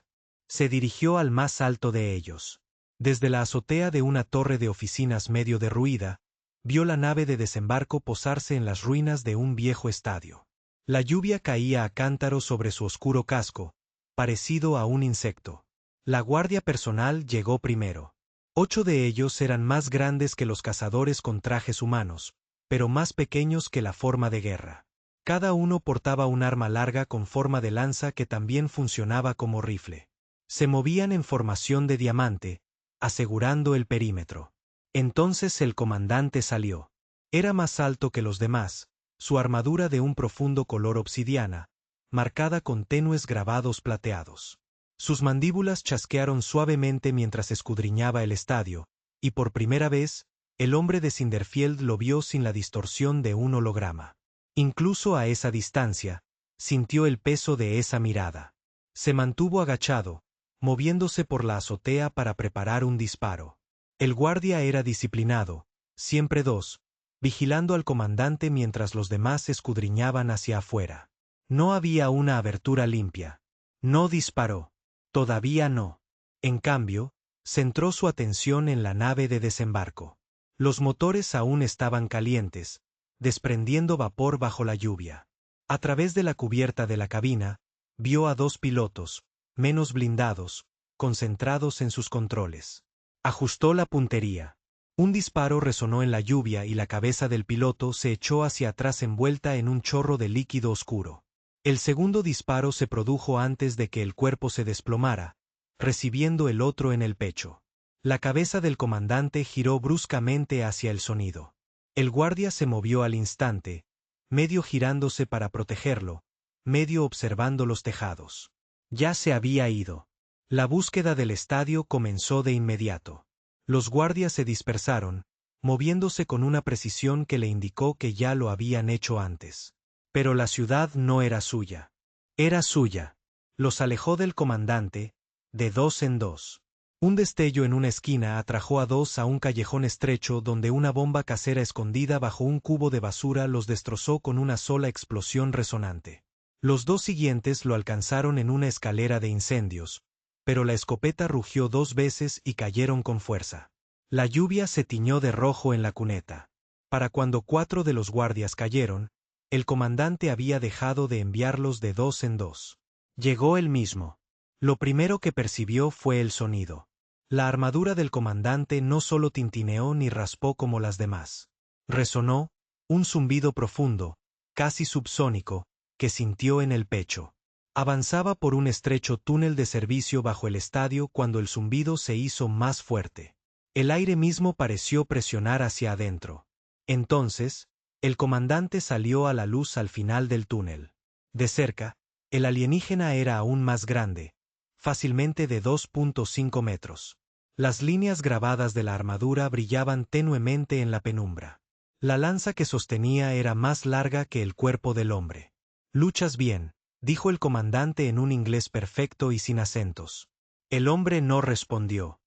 Se dirigió al más alto de ellos. Desde la azotea de una torre de oficinas medio derruida, vio la nave de desembarco posarse en las ruinas de un viejo estadio. La lluvia caía a cántaros sobre su oscuro casco, parecido a un insecto. La guardia personal llegó primero. 8 de ellos eran más grandes que los cazadores con trajes humanos, pero más pequeños que la forma de guerra. Cada uno portaba un arma larga con forma de lanza que también funcionaba como rifle. Se movían en formación de diamante, asegurando el perímetro. Entonces el comandante salió. Era más alto que los demás, su armadura de un profundo color obsidiana, marcada con tenues grabados plateados. Sus mandíbulas chasquearon suavemente mientras escudriñaba el estadio, y por primera vez, el hombre de Cinderfield lo vio sin la distorsión de un holograma. Incluso a esa distancia, sintió el peso de esa mirada. Se mantuvo agachado, moviéndose por la azotea para preparar un disparo. El guardia era disciplinado, siempre 2, vigilando al comandante mientras los demás escudriñaban hacia afuera. No había una abertura limpia. No disparó. Todavía no. En cambio, centró su atención en la nave de desembarco. Los motores aún estaban calientes, desprendiendo vapor bajo la lluvia. A través de la cubierta de la cabina, vio a 2 pilotos, menos blindados, concentrados en sus controles. Ajustó la puntería. Un disparo resonó en la lluvia y la cabeza del piloto se echó hacia atrás envuelta en un chorro de líquido oscuro. El segundo disparo se produjo antes de que el cuerpo se desplomara, recibiendo el otro en el pecho. La cabeza del comandante giró bruscamente hacia el sonido. El guardia se movió al instante, medio girándose para protegerlo, medio observando los tejados. Ya se había ido. La búsqueda del estadio comenzó de inmediato. Los guardias se dispersaron, moviéndose con una precisión que le indicó que ya lo habían hecho antes. Pero la ciudad no era suya. Era suya. Los alejó del comandante, de 2 en 2. Un destello en una esquina atrajo a 2 a un callejón estrecho donde una bomba casera escondida bajo un cubo de basura los destrozó con una sola explosión resonante. Los 2 siguientes lo alcanzaron en una escalera de incendios, pero la escopeta rugió 2 veces y cayeron con fuerza. La lluvia se tiñó de rojo en la cuneta. Para cuando 4 de los guardias cayeron, el comandante había dejado de enviarlos de 2 en 2. Llegó él mismo. Lo primero que percibió fue el sonido. La armadura del comandante no solo tintineó ni raspó como las demás. Resonó, un zumbido profundo, casi subsónico, que sintió en el pecho. Avanzaba por un estrecho túnel de servicio bajo el estadio cuando el zumbido se hizo más fuerte. El aire mismo pareció presionar hacia adentro. Entonces, el comandante salió a la luz al final del túnel. De cerca, el alienígena era aún más grande, fácilmente de 2.5 metros. Las líneas grabadas de la armadura brillaban tenuemente en la penumbra. La lanza que sostenía era más larga que el cuerpo del hombre. «Luchas bien», dijo el comandante en un inglés perfecto y sin acentos. El hombre no respondió.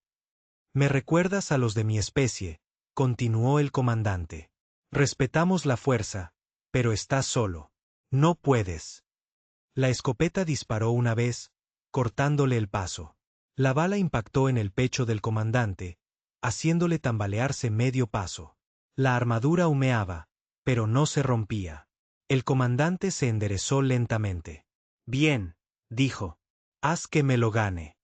«Me recuerdas a los de mi especie», continuó el comandante. «Respetamos la fuerza, pero estás solo. No puedes». La escopeta disparó una vez, cortándole el paso. La bala impactó en el pecho del comandante, haciéndole tambalearse medio paso. La armadura humeaba, pero no se rompía. El comandante se enderezó lentamente. «Bien», dijo. «Haz que me lo gane».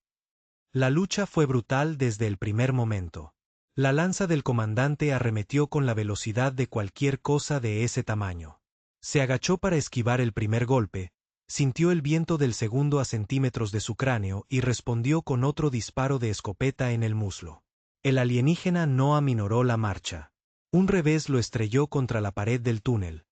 La lucha fue brutal desde el primer momento. La lanza del comandante arremetió con la velocidad de cualquier cosa de ese tamaño. Se agachó para esquivar el primer golpe, sintió el viento del segundo a centímetros de su cráneo y respondió con otro disparo de escopeta en el muslo. El alienígena no aminoró la marcha. Un revés lo estrelló contra la pared del túnel.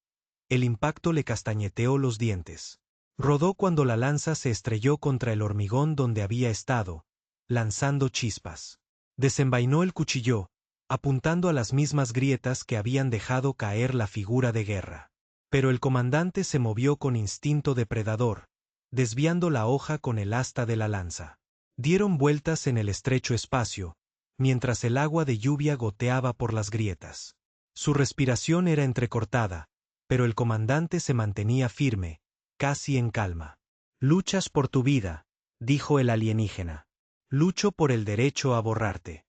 El impacto le castañeteó los dientes. Rodó cuando la lanza se estrelló contra el hormigón donde había estado, lanzando chispas. Desenvainó el cuchillo, apuntando a las mismas grietas que habían dejado caer la figura de guerra. Pero el comandante se movió con instinto depredador, desviando la hoja con el asta de la lanza. Dieron vueltas en el estrecho espacio, mientras el agua de lluvia goteaba por las grietas. Su respiración era entrecortada, pero el comandante se mantenía firme, casi en calma. «Luchas por tu vida», dijo el alienígena. «Lucho por el derecho a borrarte».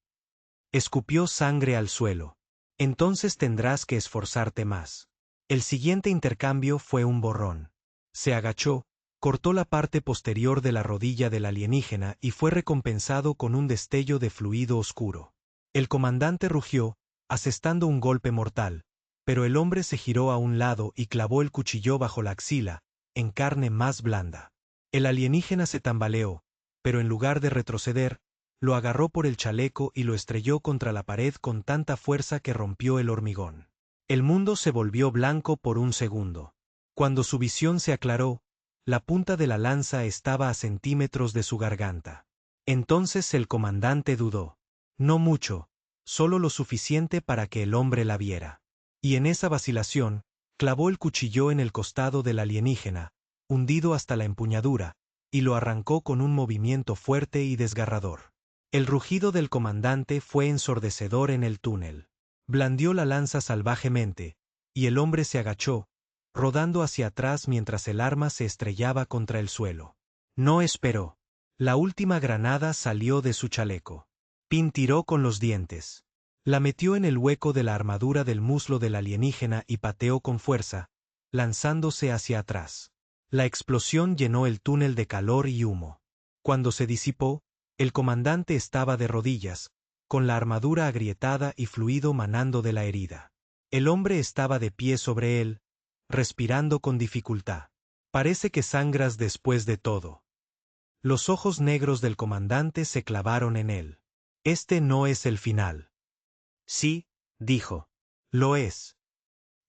Escupió sangre al suelo. «Entonces tendrás que esforzarte más». El siguiente intercambio fue un borrón. Se agachó, cortó la parte posterior de la rodilla del alienígena y fue recompensado con un destello de fluido oscuro. El comandante rugió, asestando un golpe mortal, pero el hombre se giró a un lado y clavó el cuchillo bajo la axila, en carne más blanda. El alienígena se tambaleó, pero en lugar de retroceder, lo agarró por el chaleco y lo estrelló contra la pared con tanta fuerza que rompió el hormigón. El mundo se volvió blanco por un segundo. Cuando su visión se aclaró, la punta de la lanza estaba a centímetros de su garganta. Entonces el comandante dudó. No mucho, solo lo suficiente para que el hombre la viera. Y en esa vacilación, clavó el cuchillo en el costado del alienígena, hundido hasta la empuñadura, y lo arrancó con un movimiento fuerte y desgarrador. El rugido del comandante fue ensordecedor en el túnel. Blandió la lanza salvajemente, y el hombre se agachó, rodando hacia atrás mientras el arma se estrellaba contra el suelo. No esperó. La última granada salió de su chaleco. Pin tiró con los dientes. La metió en el hueco de la armadura del muslo del alienígena y pateó con fuerza, lanzándose hacia atrás. La explosión llenó el túnel de calor y humo. Cuando se disipó, el comandante estaba de rodillas, con la armadura agrietada y fluido manando de la herida. El hombre estaba de pie sobre él, respirando con dificultad. «Parece que sangras después de todo». Los ojos negros del comandante se clavaron en él. «Este no es el final». «Sí», dijo. «Lo es».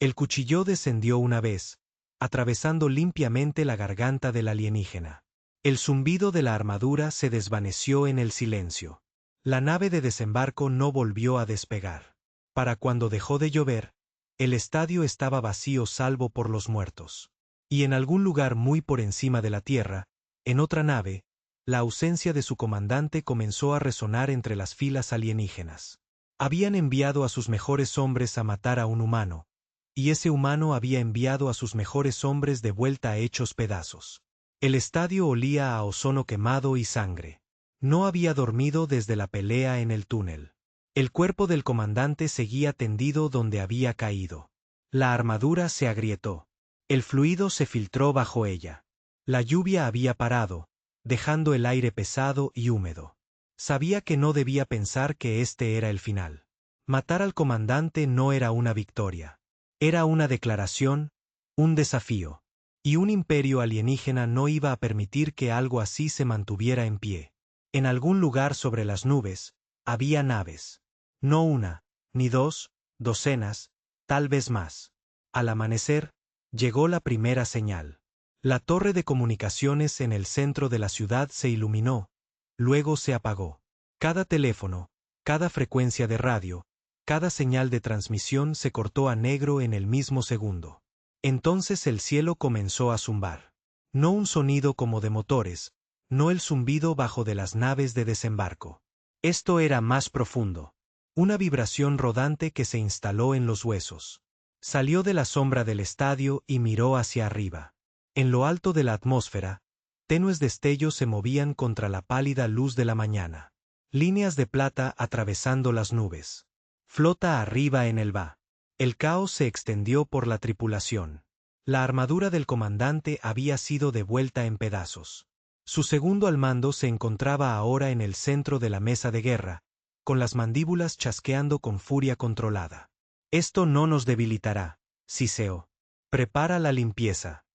El cuchillo descendió una vez, atravesando limpiamente la garganta del alienígena. El zumbido de la armadura se desvaneció en el silencio. La nave de desembarco no volvió a despegar. Para cuando dejó de llover, el estadio estaba vacío salvo por los muertos. Y en algún lugar muy por encima de la tierra, en otra nave, la ausencia de su comandante comenzó a resonar entre las filas alienígenas. Habían enviado a sus mejores hombres a matar a un humano, y ese humano había enviado a sus mejores hombres de vuelta hechos pedazos. El estadio olía a ozono quemado y sangre. No había dormido desde la pelea en el túnel. El cuerpo del comandante seguía tendido donde había caído. La armadura se agrietó. El fluido se filtró bajo ella. La lluvia había parado, dejando el aire pesado y húmedo. Sabía que no debía pensar que este era el final. Matar al comandante no era una victoria. Era una declaración, un desafío. Y un imperio alienígena no iba a permitir que algo así se mantuviera en pie. En algún lugar sobre las nubes, había naves. No una, ni dos, docenas, tal vez más. Al amanecer, llegó la primera señal. La torre de comunicaciones en el centro de la ciudad se iluminó, luego se apagó. Cada teléfono, cada frecuencia de radio, cada señal de transmisión se cortó a negro en el mismo segundo. Entonces el cielo comenzó a zumbar. No un sonido como de motores, no el zumbido bajo de las naves de desembarco. Esto era más profundo. Una vibración rodante que se instaló en los huesos. Salió de la sombra del estadio y miró hacia arriba. En lo alto de la atmósfera, tenues destellos se movían contra la pálida luz de la mañana. Líneas de plata atravesando las nubes. Flota arriba en el va. El caos se extendió por la tripulación. La armadura del comandante había sido devuelta en pedazos. Su segundo al mando se encontraba ahora en el centro de la mesa de guerra, con las mandíbulas chasqueando con furia controlada. Esto no nos debilitará, Siseo. Prepara la limpieza.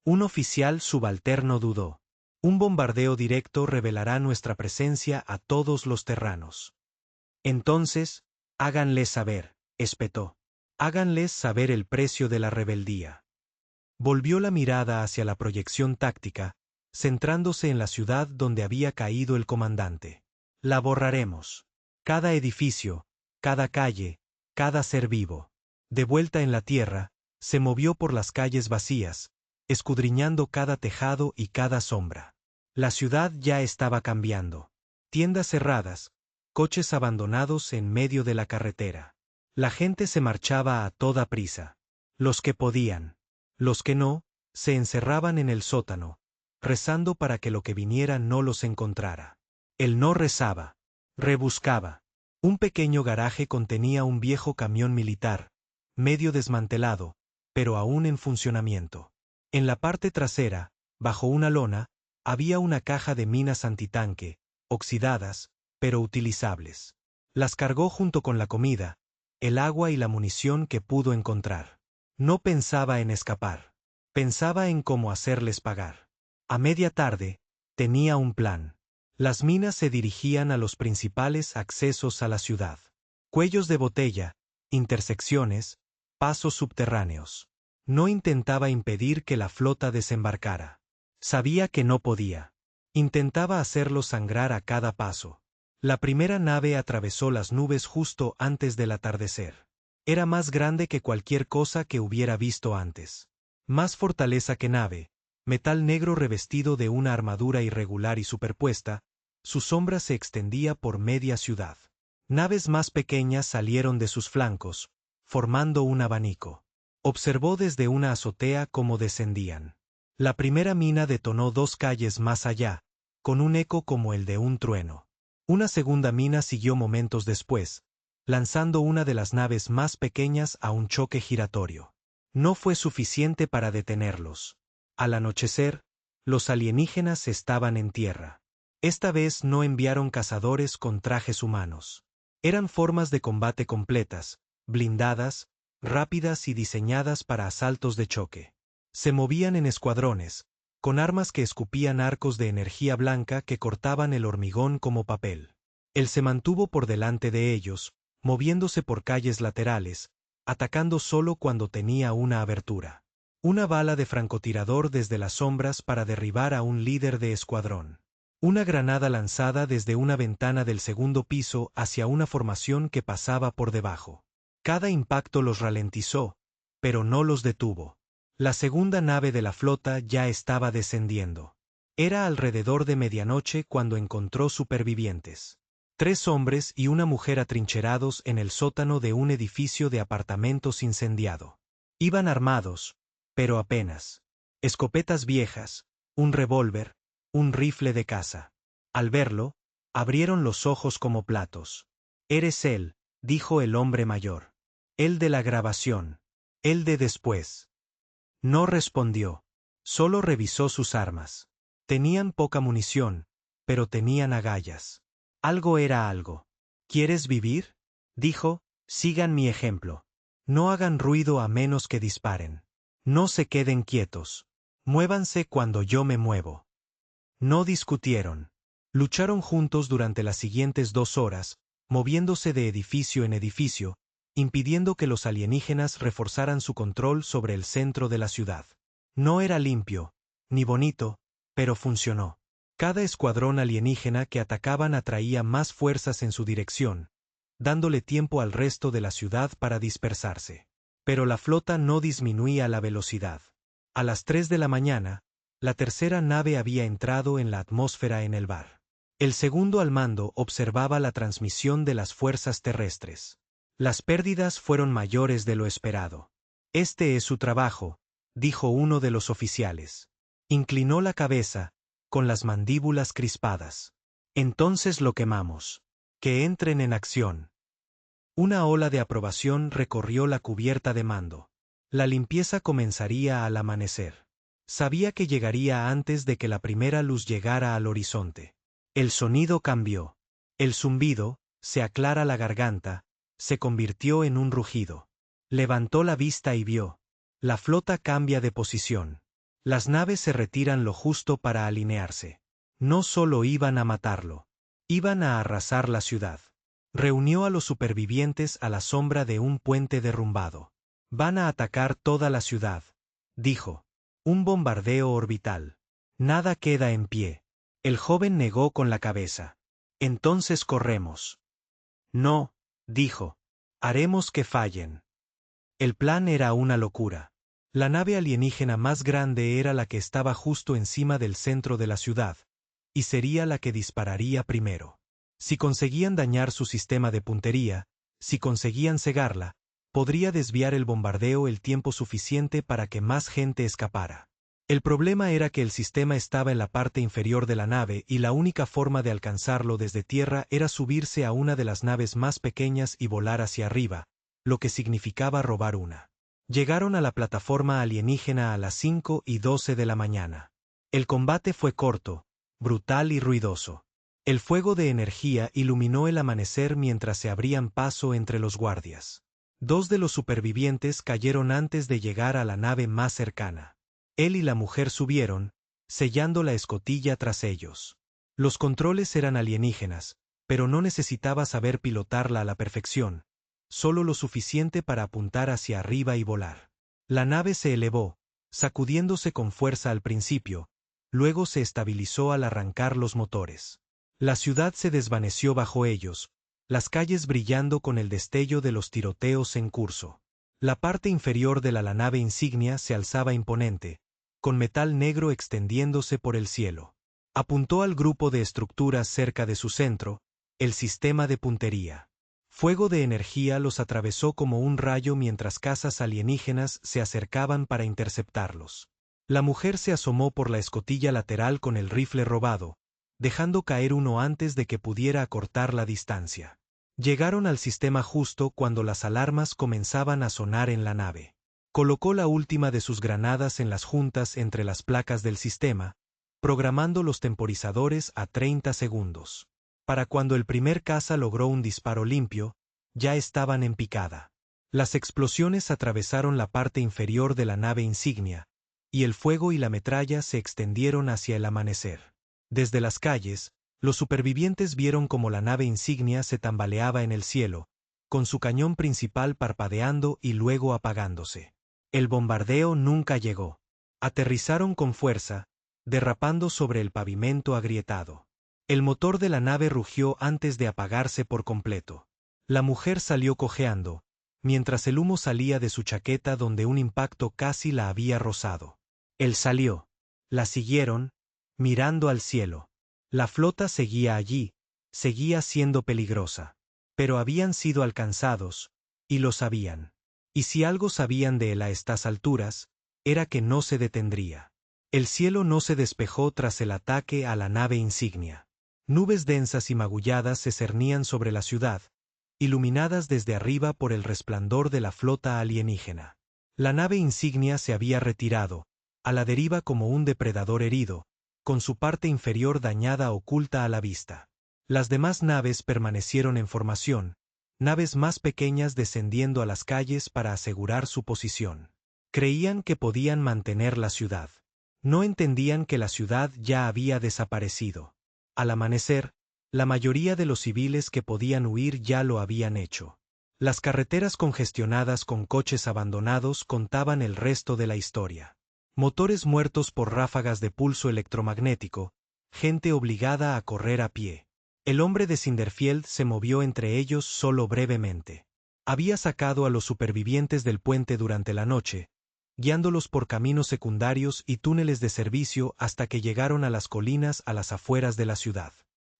Un oficial subalterno dudó. Un bombardeo directo revelará nuestra presencia a todos los terranos. Entonces, háganles saber, espetó. Háganles saber el precio de la rebeldía. Volvió la mirada hacia la proyección táctica, centrándose en la ciudad donde había caído el comandante. La borraremos. Cada edificio, cada calle, cada ser vivo. De vuelta en la tierra, se movió por las calles vacías, escudriñando cada tejado y cada sombra. La ciudad ya estaba cambiando. Tiendas cerradas, coches abandonados en medio de la carretera. La gente se marchaba a toda prisa. Los que podían. Los que no, se encerraban en el sótano, rezando para que lo que viniera no los encontrara. Él no rezaba. Rebuscaba. Un pequeño garaje contenía un viejo camión militar, medio desmantelado, pero aún en funcionamiento. En la parte trasera, bajo una lona, había una caja de minas antitanque, oxidadas, pero utilizables. Las cargó junto con la comida, el agua y la munición que pudo encontrar. No pensaba en escapar. Pensaba en cómo hacerles pagar. A media tarde, tenía un plan. Las minas se dirigían a los principales accesos a la ciudad. Cuellos de botella, intersecciones, pasos subterráneos. No intentaba impedir que la flota desembarcara. Sabía que no podía. Intentaba hacerlos sangrar a cada paso. La primera nave atravesó las nubes justo antes del atardecer. Era más grande que cualquier cosa que hubiera visto antes. Más fortaleza que nave, metal negro revestido de una armadura irregular y superpuesta, su sombra se extendía por media ciudad. Naves más pequeñas salieron de sus flancos, formando un abanico. Observó desde una azotea cómo descendían. La primera mina detonó 2 calles más allá, con un eco como el de un trueno. Una segunda mina siguió momentos después, lanzando una de las naves más pequeñas a un choque giratorio. No fue suficiente para detenerlos. Al anochecer, los alienígenas estaban en tierra. Esta vez no enviaron cazadores con trajes humanos. Eran formas de combate completas, blindadas, rápidas y diseñadas para asaltos de choque. Se movían en escuadrones, con armas que escupían arcos de energía blanca que cortaban el hormigón como papel. Él se mantuvo por delante de ellos, moviéndose por calles laterales, atacando solo cuando tenía una abertura. Una bala de francotirador desde las sombras para derribar a un líder de escuadrón. Una granada lanzada desde una ventana del segundo piso hacia una formación que pasaba por debajo. Cada impacto los ralentizó, pero no los detuvo. La segunda nave de la flota ya estaba descendiendo. Era alrededor de medianoche cuando encontró supervivientes. 3 hombres y una mujer atrincherados en el sótano de un edificio de apartamentos incendiado. Iban armados, pero apenas. Escopetas viejas, un revólver, un rifle de caza. Al verlo, abrieron los ojos como platos. «Eres él», dijo el hombre mayor. «El de la grabación. El de después». No respondió. Solo revisó sus armas. Tenían poca munición, pero tenían agallas. Algo era algo. «¿Quieres vivir?», dijo. «Sigan mi ejemplo. No hagan ruido a menos que disparen. No se queden quietos. Muévanse cuando yo me muevo». No discutieron. Lucharon juntos durante las siguientes 2 horas, moviéndose de edificio en edificio, impidiendo que los alienígenas reforzaran su control sobre el centro de la ciudad. No era limpio, ni bonito, pero funcionó. Cada escuadrón alienígena que atacaban atraía más fuerzas en su dirección, dándole tiempo al resto de la ciudad para dispersarse. Pero la flota no disminuía la velocidad. A las 3 de la mañana, la tercera nave había entrado en la atmósfera en el bar. El segundo al mando observaba la transmisión de las fuerzas terrestres. Las pérdidas fueron mayores de lo esperado. «Este es su trabajo», dijo uno de los oficiales. Inclinó la cabeza, con las mandíbulas crispadas. «Entonces lo quemamos. Que entren en acción». Una ola de aprobación recorrió la cubierta de mando. La limpieza comenzaría al amanecer. Sabía que llegaría antes de que la primera luz llegara al horizonte. El sonido cambió. El zumbido, se aclara la garganta, se convirtió en un rugido. Levantó la vista y vio. La flota cambia de posición. Las naves se retiran lo justo para alinearse. No solo iban a matarlo. Iban a arrasar la ciudad. Reunió a los supervivientes a la sombra de un puente derrumbado. Van a atacar toda la ciudad, dijo. Un bombardeo orbital. Nada queda en pie. El joven negó con la cabeza. Entonces corremos. No, dijo. Haremos que fallen. El plan era una locura. La nave alienígena más grande era la que estaba justo encima del centro de la ciudad, y sería la que dispararía primero. Si conseguían dañar su sistema de puntería, si conseguían cegarla, podría desviar el bombardeo el tiempo suficiente para que más gente escapara. El problema era que el sistema estaba en la parte inferior de la nave y la única forma de alcanzarlo desde tierra era subirse a una de las naves más pequeñas y volar hacia arriba, lo que significaba robar una. Llegaron a la plataforma alienígena a las 5:12 de la mañana. El combate fue corto, brutal y ruidoso. El fuego de energía iluminó el amanecer mientras se abrían paso entre los guardias. 2 de los supervivientes cayeron antes de llegar a la nave más cercana. Él y la mujer subieron, sellando la escotilla tras ellos. Los controles eran alienígenas, pero no necesitaba saber pilotarla a la perfección, solo lo suficiente para apuntar hacia arriba y volar. La nave se elevó, sacudiéndose con fuerza al principio, luego se estabilizó al arrancar los motores. La ciudad se desvaneció bajo ellos, las calles brillando con el destello de los tiroteos en curso. La parte inferior de la nave insignia se alzaba imponente, con metal negro extendiéndose por el cielo. Apuntó al grupo de estructuras cerca de su centro, el sistema de puntería. Fuego de energía los atravesó como un rayo mientras cazas alienígenas se acercaban para interceptarlos. La mujer se asomó por la escotilla lateral con el rifle robado, dejando caer uno antes de que pudiera acortar la distancia. Llegaron al sistema justo cuando las alarmas comenzaban a sonar en la nave. Colocó la última de sus granadas en las juntas entre las placas del sistema, programando los temporizadores a 30 segundos. Para cuando el primer caza logró un disparo limpio, ya estaban en picada. Las explosiones atravesaron la parte inferior de la nave insignia, y el fuego y la metralla se extendieron hacia el amanecer. Desde las calles, los supervivientes vieron cómo la nave insignia se tambaleaba en el cielo, con su cañón principal parpadeando y luego apagándose. El bombardeo nunca llegó. Aterrizaron con fuerza, derrapando sobre el pavimento agrietado. El motor de la nave rugió antes de apagarse por completo. La mujer salió cojeando, mientras el humo salía de su chaqueta donde un impacto casi la había rozado. Él salió. La siguieron, mirando al cielo. La flota seguía allí, seguía siendo peligrosa. Pero habían sido alcanzados, y lo sabían. Y si algo sabían de él a estas alturas, era que no se detendría. El cielo no se despejó tras el ataque a la nave insignia. Nubes densas y magulladas se cernían sobre la ciudad, iluminadas desde arriba por el resplandor de la flota alienígena. La nave insignia se había retirado, a la deriva como un depredador herido, con su parte inferior dañada oculta a la vista. Las demás naves permanecieron en formación, naves más pequeñas descendiendo a las calles para asegurar su posición. Creían que podían mantener la ciudad. No entendían que la ciudad ya había desaparecido. Al amanecer, la mayoría de los civiles que podían huir ya lo habían hecho. Las carreteras congestionadas con coches abandonados contaban el resto de la historia. Motores muertos por ráfagas de pulso electromagnético, gente obligada a correr a pie. El hombre de Cinderfield se movió entre ellos solo brevemente. Había sacado a los supervivientes del puente durante la noche, guiándolos por caminos secundarios y túneles de servicio hasta que llegaron a las colinas a las afueras de la ciudad.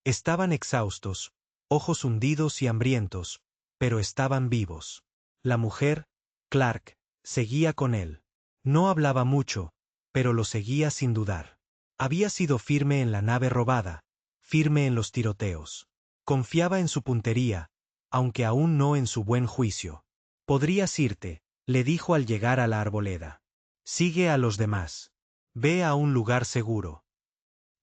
Estaban exhaustos, ojos hundidos y hambrientos, pero estaban vivos. La mujer, Clark, seguía con él. No hablaba mucho, pero lo seguía sin dudar. Había sido firme en la nave robada, firme en los tiroteos. Confiaba en su puntería, aunque aún no en su buen juicio. «Podrías irte», le dijo al llegar a la arboleda. «Sigue a los demás. Ve a un lugar seguro».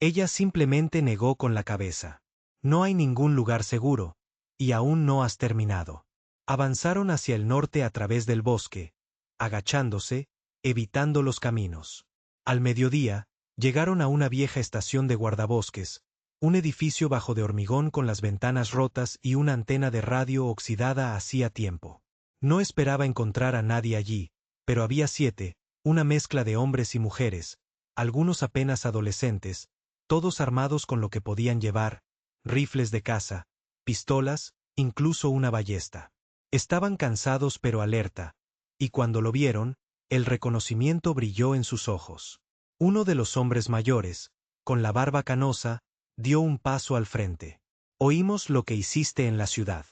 Ella simplemente negó con la cabeza. «No hay ningún lugar seguro, y aún no has terminado. Avanzaron hacia el norte a través del bosque, agachándose, evitando los caminos. Al mediodía, llegaron a una vieja estación de guardabosques, un edificio bajo de hormigón con las ventanas rotas y una antena de radio oxidada hacía tiempo. No esperaba encontrar a nadie allí, pero había 7, una mezcla de hombres y mujeres, algunos apenas adolescentes, todos armados con lo que podían llevar, rifles de caza, pistolas, incluso una ballesta. Estaban cansados pero alerta, y cuando lo vieron, el reconocimiento brilló en sus ojos. Uno de los hombres mayores, con la barba canosa, dio un paso al frente. Oímos lo que hiciste en la ciudad.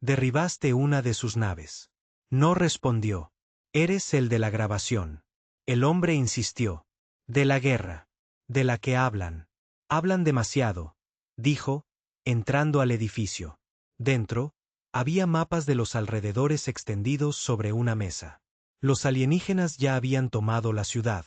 Derribaste una de sus naves. No respondió. Eres el de la grabación. El hombre insistió. De la guerra. De la que hablan. Hablan demasiado, dijo, entrando al edificio. Dentro, había mapas de los alrededores extendidos sobre una mesa. Los alienígenas ya habían tomado la ciudad,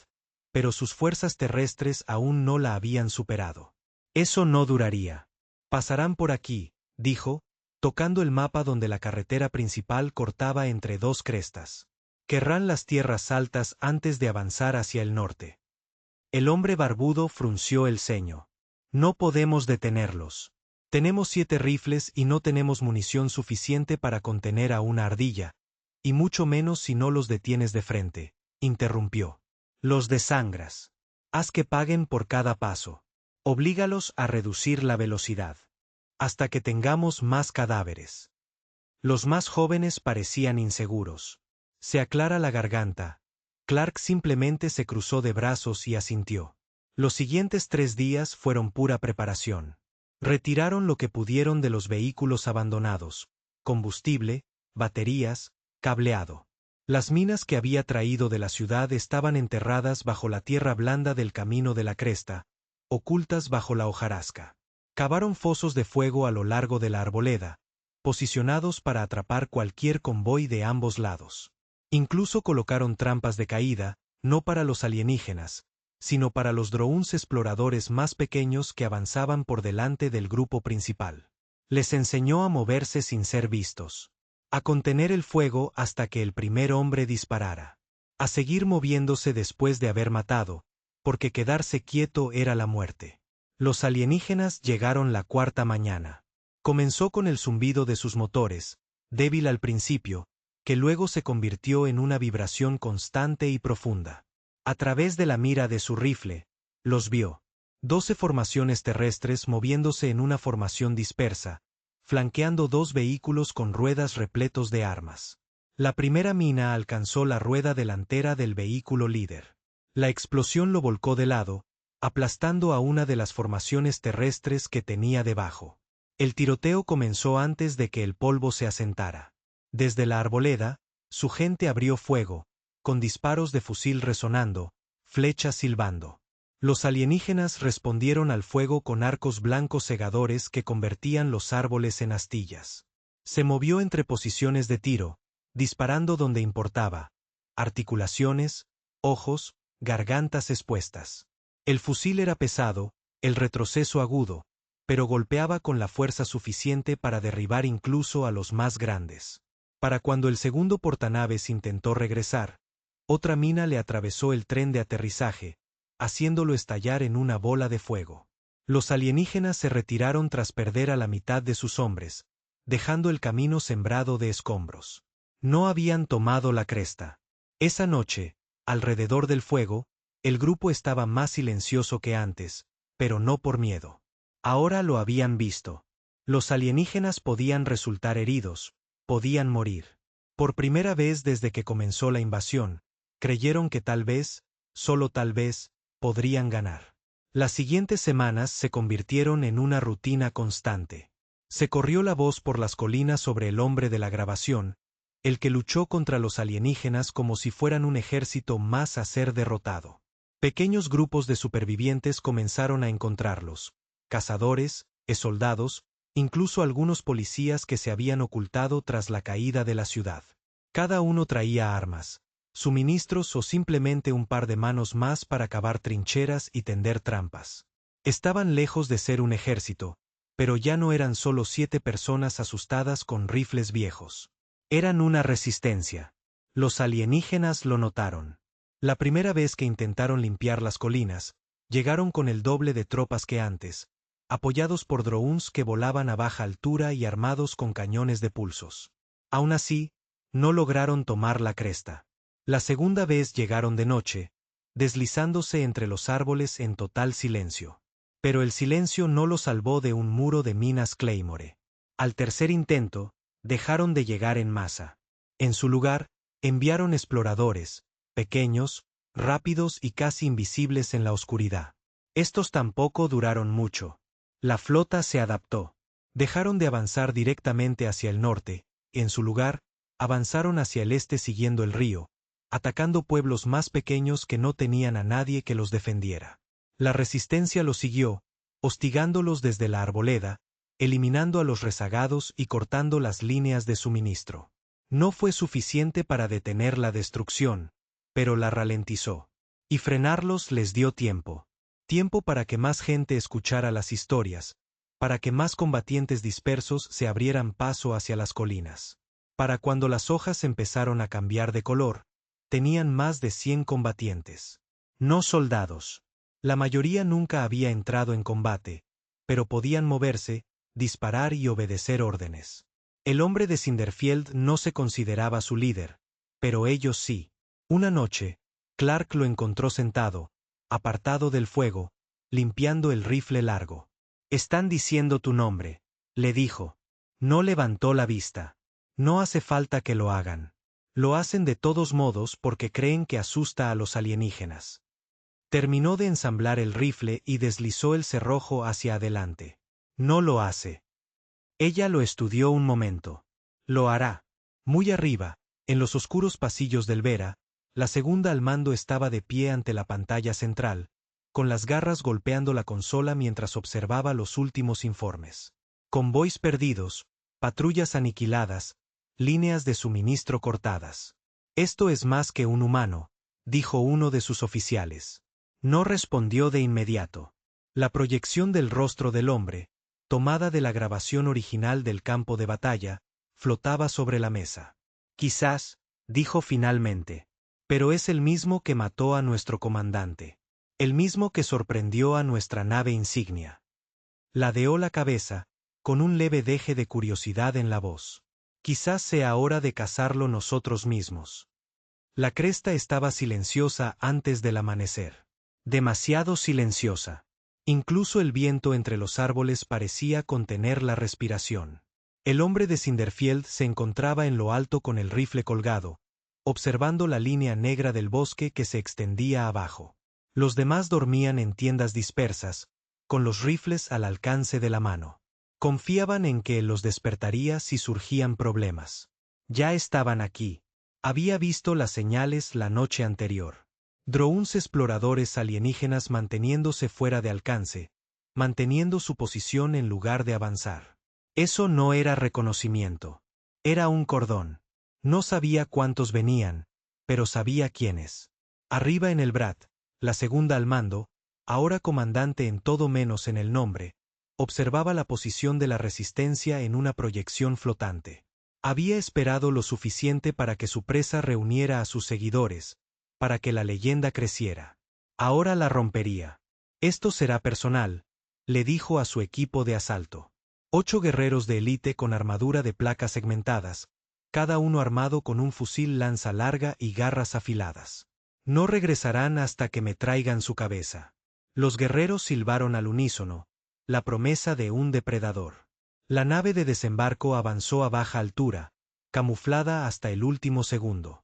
pero sus fuerzas terrestres aún no la habían superado. Eso no duraría. Pasarán por aquí, dijo, tocando el mapa donde la carretera principal cortaba entre 2 crestas. Querrán las tierras altas antes de avanzar hacia el norte. El hombre barbudo frunció el ceño. No podemos detenerlos. Tenemos 7 rifles y no tenemos munición suficiente para contener a una ardilla, y mucho menos si no los detienes de frente, interrumpió. Los desangras. Haz que paguen por cada paso. Oblígalos a reducir la velocidad. Hasta que tengamos más cadáveres. Los más jóvenes parecían inseguros. Se aclara la garganta. Clark simplemente se cruzó de brazos y asintió. Los siguientes 3 días fueron pura preparación. Retiraron lo que pudieron de los vehículos abandonados, combustible, baterías, cableado. Las minas que había traído de la ciudad estaban enterradas bajo la tierra blanda del camino de la cresta, ocultas bajo la hojarasca. Cavaron fosos de fuego a lo largo de la arboleda, posicionados para atrapar cualquier convoy de ambos lados. Incluso colocaron trampas de caída, no para los alienígenas, sino para los drones exploradores más pequeños que avanzaban por delante del grupo principal. Les enseñó a moverse sin ser vistos, a contener el fuego hasta que el primer hombre disparara, a seguir moviéndose después de haber matado, porque quedarse quieto era la muerte. Los alienígenas llegaron la 4ª mañana. Comenzó con el zumbido de sus motores, débil al principio, que luego se convirtió en una vibración constante y profunda. A través de la mira de su rifle, los vio. 12 formaciones terrestres moviéndose en una formación dispersa, flanqueando 2 vehículos con ruedas repletos de armas. La primera mina alcanzó la rueda delantera del vehículo líder. La explosión lo volcó de lado, aplastando a una de las formaciones terrestres que tenía debajo. El tiroteo comenzó antes de que el polvo se asentara. Desde la arboleda, su gente abrió fuego, con disparos de fusil resonando, flechas silbando. Los alienígenas respondieron al fuego con arcos blancos cegadores que convertían los árboles en astillas. Se movió entre posiciones de tiro, disparando donde importaba, articulaciones, ojos, gargantas expuestas. El fusil era pesado, el retroceso agudo, pero golpeaba con la fuerza suficiente para derribar incluso a los más grandes. Para cuando el segundo portanaves intentó regresar, otra mina le atravesó el tren de aterrizaje, haciéndolo estallar en una bola de fuego. Los alienígenas se retiraron tras perder a la mitad de sus hombres, dejando el camino sembrado de escombros. No habían tomado la cresta. Esa noche, alrededor del fuego, el grupo estaba más silencioso que antes, pero no por miedo. Ahora lo habían visto. Los alienígenas podían resultar heridos, podían morir. Por primera vez desde que comenzó la invasión, creyeron que tal vez, solo tal vez, podrían ganar. Las siguientes semanas se convirtieron en una rutina constante. Se corrió la voz por las colinas sobre el hombre de la grabación, el que luchó contra los alienígenas como si fueran un ejército más a ser derrotado. Pequeños grupos de supervivientes comenzaron a encontrarlos, cazadores, soldados, incluso algunos policías que se habían ocultado tras la caída de la ciudad. Cada uno traía armas, suministros o simplemente un par de manos más para cavar trincheras y tender trampas. Estaban lejos de ser un ejército, pero ya no eran solo 7 personas asustadas con rifles viejos. Eran una resistencia. Los alienígenas lo notaron. La primera vez que intentaron limpiar las colinas, llegaron con el doble de tropas que antes, apoyados por drones que volaban a baja altura y armados con cañones de pulsos. Aún así, no lograron tomar la cresta. La segunda vez llegaron de noche, deslizándose entre los árboles en total silencio. Pero el silencio no los salvó de un muro de minas Claymore. Al tercer intento, dejaron de llegar en masa. En su lugar, enviaron exploradores, pequeños, rápidos y casi invisibles en la oscuridad. Estos tampoco duraron mucho. La flota se adaptó. Dejaron de avanzar directamente hacia el norte, en su lugar, avanzaron hacia el este siguiendo el río, atacando pueblos más pequeños que no tenían a nadie que los defendiera. La resistencia los siguió, hostigándolos desde la arboleda, eliminando a los rezagados y cortando las líneas de suministro. No fue suficiente para detener la destrucción, pero la ralentizó. Y frenarlos les dio tiempo. Tiempo para que más gente escuchara las historias, para que más combatientes dispersos se abrieran paso hacia las colinas. Para cuando las hojas empezaron a cambiar de color, tenían más de 100 combatientes. No soldados. La mayoría nunca había entrado en combate, pero podían moverse, disparar y obedecer órdenes. El hombre de Cinderfield no se consideraba su líder, pero ellos sí. Una noche, Clark lo encontró sentado, apartado del fuego, limpiando el rifle largo. «Están diciendo tu nombre», le dijo. No levantó la vista. No hace falta que lo hagan. Lo hacen de todos modos porque creen que asusta a los alienígenas. Terminó de ensamblar el rifle y deslizó el cerrojo hacia adelante. No lo hace. Ella lo estudió un momento. Lo hará. Muy arriba, en los oscuros pasillos del Vera, la segunda al mando estaba de pie ante la pantalla central, con las garras golpeando la consola mientras observaba los últimos informes. Convoys perdidos, patrullas aniquiladas, líneas de suministro cortadas. «Esto es más que un humano», dijo uno de sus oficiales. No respondió de inmediato. La proyección del rostro del hombre, tomada de la grabación original del campo de batalla, flotaba sobre la mesa. «Quizás», dijo finalmente, «pero es el mismo que mató a nuestro comandante. El mismo que sorprendió a nuestra nave insignia». Ladeó la cabeza, con un leve deje de curiosidad en la voz. «Quizás sea hora de cazarlo nosotros mismos». La cresta estaba silenciosa antes del amanecer. Demasiado silenciosa. Incluso el viento entre los árboles parecía contener la respiración. El hombre de Cinderfield se encontraba en lo alto con el rifle colgado, observando la línea negra del bosque que se extendía abajo. Los demás dormían en tiendas dispersas, con los rifles al alcance de la mano. Confiaban en que los despertaría si surgían problemas. Ya estaban aquí. Había visto las señales la noche anterior. Drones exploradores alienígenas manteniéndose fuera de alcance, manteniendo su posición en lugar de avanzar. Eso no era reconocimiento. Era un cordón. No sabía cuántos venían, pero sabía quiénes. Arriba en el Brat, la segunda al mando, ahora comandante en todo menos en el nombre, observaba la posición de la resistencia en una proyección flotante. Había esperado lo suficiente para que su presa reuniera a sus seguidores, para que la leyenda creciera. Ahora la rompería. «Esto será personal», le dijo a su equipo de asalto. 8 guerreros de élite con armadura de placas segmentadas, cada uno armado con un fusil lanza larga y garras afiladas. «No regresarán hasta que me traigan su cabeza». Los guerreros silbaron al unísono, la promesa de un depredador. La nave de desembarco avanzó a baja altura, camuflada hasta el último segundo.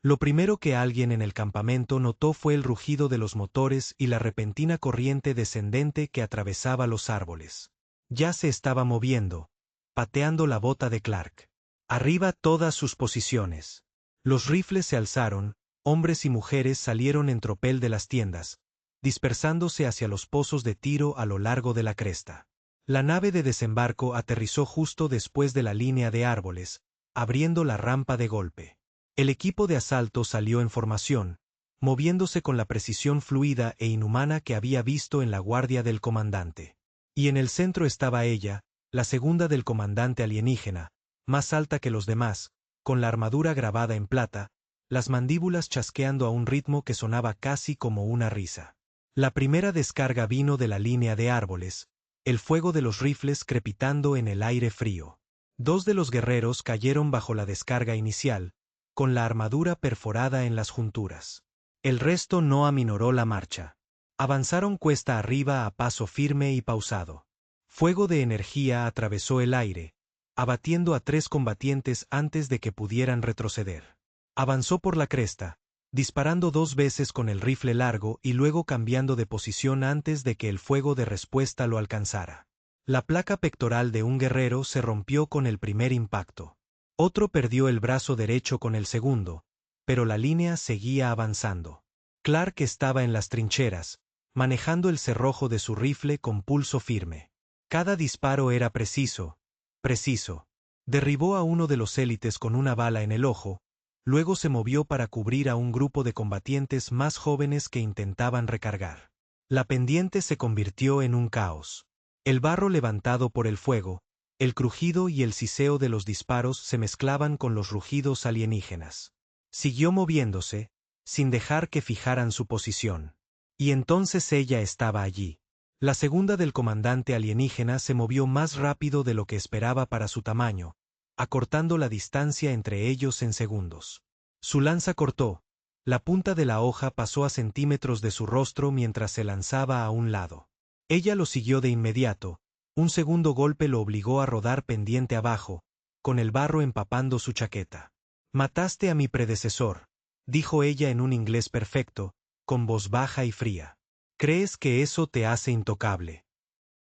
Lo primero que alguien en el campamento notó fue el rugido de los motores y la repentina corriente descendente que atravesaba los árboles. Ya se estaba moviendo, pateando la bota de Clark. Arriba todas sus posiciones. Los rifles se alzaron, hombres y mujeres salieron en tropel de las tiendas, dispersándose hacia los pozos de tiro a lo largo de la cresta. La nave de desembarco aterrizó justo después de la línea de árboles, abriendo la rampa de golpe. El equipo de asalto salió en formación, moviéndose con la precisión fluida e inhumana que había visto en la guardia del comandante. Y en el centro estaba ella, la segunda del comandante alienígena, más alta que los demás, con la armadura grabada en plata, las mandíbulas chasqueando a un ritmo que sonaba casi como una risa. La primera descarga vino de la línea de árboles, el fuego de los rifles crepitando en el aire frío. Dos de los guerreros cayeron bajo la descarga inicial, con la armadura perforada en las junturas. El resto no aminoró la marcha. Avanzaron cuesta arriba a paso firme y pausado. Fuego de energía atravesó el aire, abatiendo a 3 combatientes antes de que pudieran retroceder. Avanzó por la cresta, disparando 2 veces con el rifle largo y luego cambiando de posición antes de que el fuego de respuesta lo alcanzara. La placa pectoral de un guerrero se rompió con el primer impacto. Otro perdió el brazo derecho con el segundo, pero la línea seguía avanzando. Clark estaba en las trincheras, manejando el cerrojo de su rifle con pulso firme. Cada disparo era preciso, preciso. Derribó a uno de los élites con una bala en el ojo, luego se movió para cubrir a un grupo de combatientes más jóvenes que intentaban recargar. La pendiente se convirtió en un caos. El barro levantado por el fuego, el crujido y el siseo de los disparos se mezclaban con los rugidos alienígenas. Siguió moviéndose, sin dejar que fijaran su posición. Y entonces ella estaba allí. La segunda del comandante alienígena se movió más rápido de lo que esperaba para su tamaño, acortando la distancia entre ellos en segundos. Su lanza cortó, la punta de la hoja pasó a centímetros de su rostro mientras se lanzaba a un lado. Ella lo siguió de inmediato, un segundo golpe lo obligó a rodar pendiente abajo, con el barro empapando su chaqueta. «Mataste a mi predecesor», dijo ella en un inglés perfecto, con voz baja y fría. «¿Crees que eso te hace intocable?»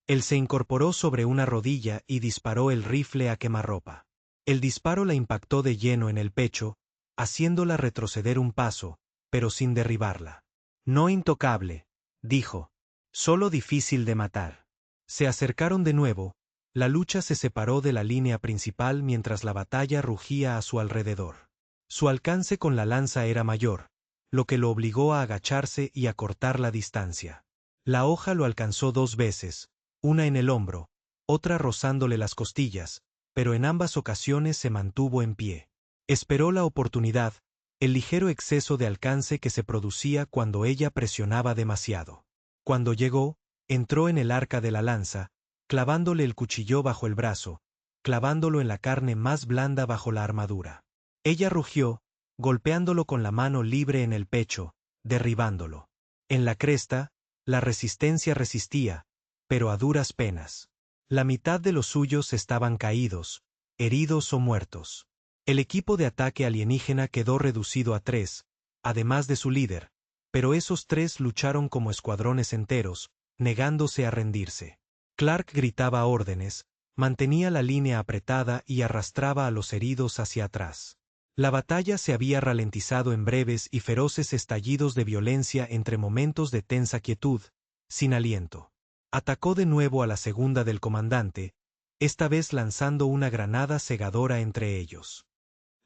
Él se incorporó sobre una rodilla y disparó el rifle a quemarropa. El disparo la impactó de lleno en el pecho, haciéndola retroceder un paso, pero sin derribarla. «No intocable», dijo. «Solo difícil de matar». Se acercaron de nuevo, la lucha se separó de la línea principal mientras la batalla rugía a su alrededor. Su alcance con la lanza era mayor, lo que lo obligó a agacharse y a cortar la distancia. La hoja lo alcanzó 2 veces, una en el hombro, otra rozándole las costillas, pero en ambas ocasiones se mantuvo en pie. Esperó la oportunidad, el ligero exceso de alcance que se producía cuando ella presionaba demasiado. Cuando llegó, entró en el arca de la lanza, clavándole el cuchillo bajo el brazo, clavándolo en la carne más blanda bajo la armadura. Ella rugió, golpeándolo con la mano libre en el pecho, derribándolo. En la cresta, la resistencia resistía, pero a duras penas. La mitad de los suyos estaban caídos, heridos o muertos. El equipo de ataque alienígena quedó reducido a 3, además de su líder, pero esos 3 lucharon como escuadrones enteros, negándose a rendirse. Clark gritaba órdenes, mantenía la línea apretada y arrastraba a los heridos hacia atrás. La batalla se había ralentizado en breves y feroces estallidos de violencia entre momentos de tensa quietud, sin aliento. Atacó de nuevo a la segunda del comandante, esta vez lanzando una granada cegadora entre ellos.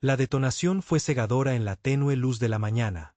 La detonación fue cegadora en la tenue luz de la mañana.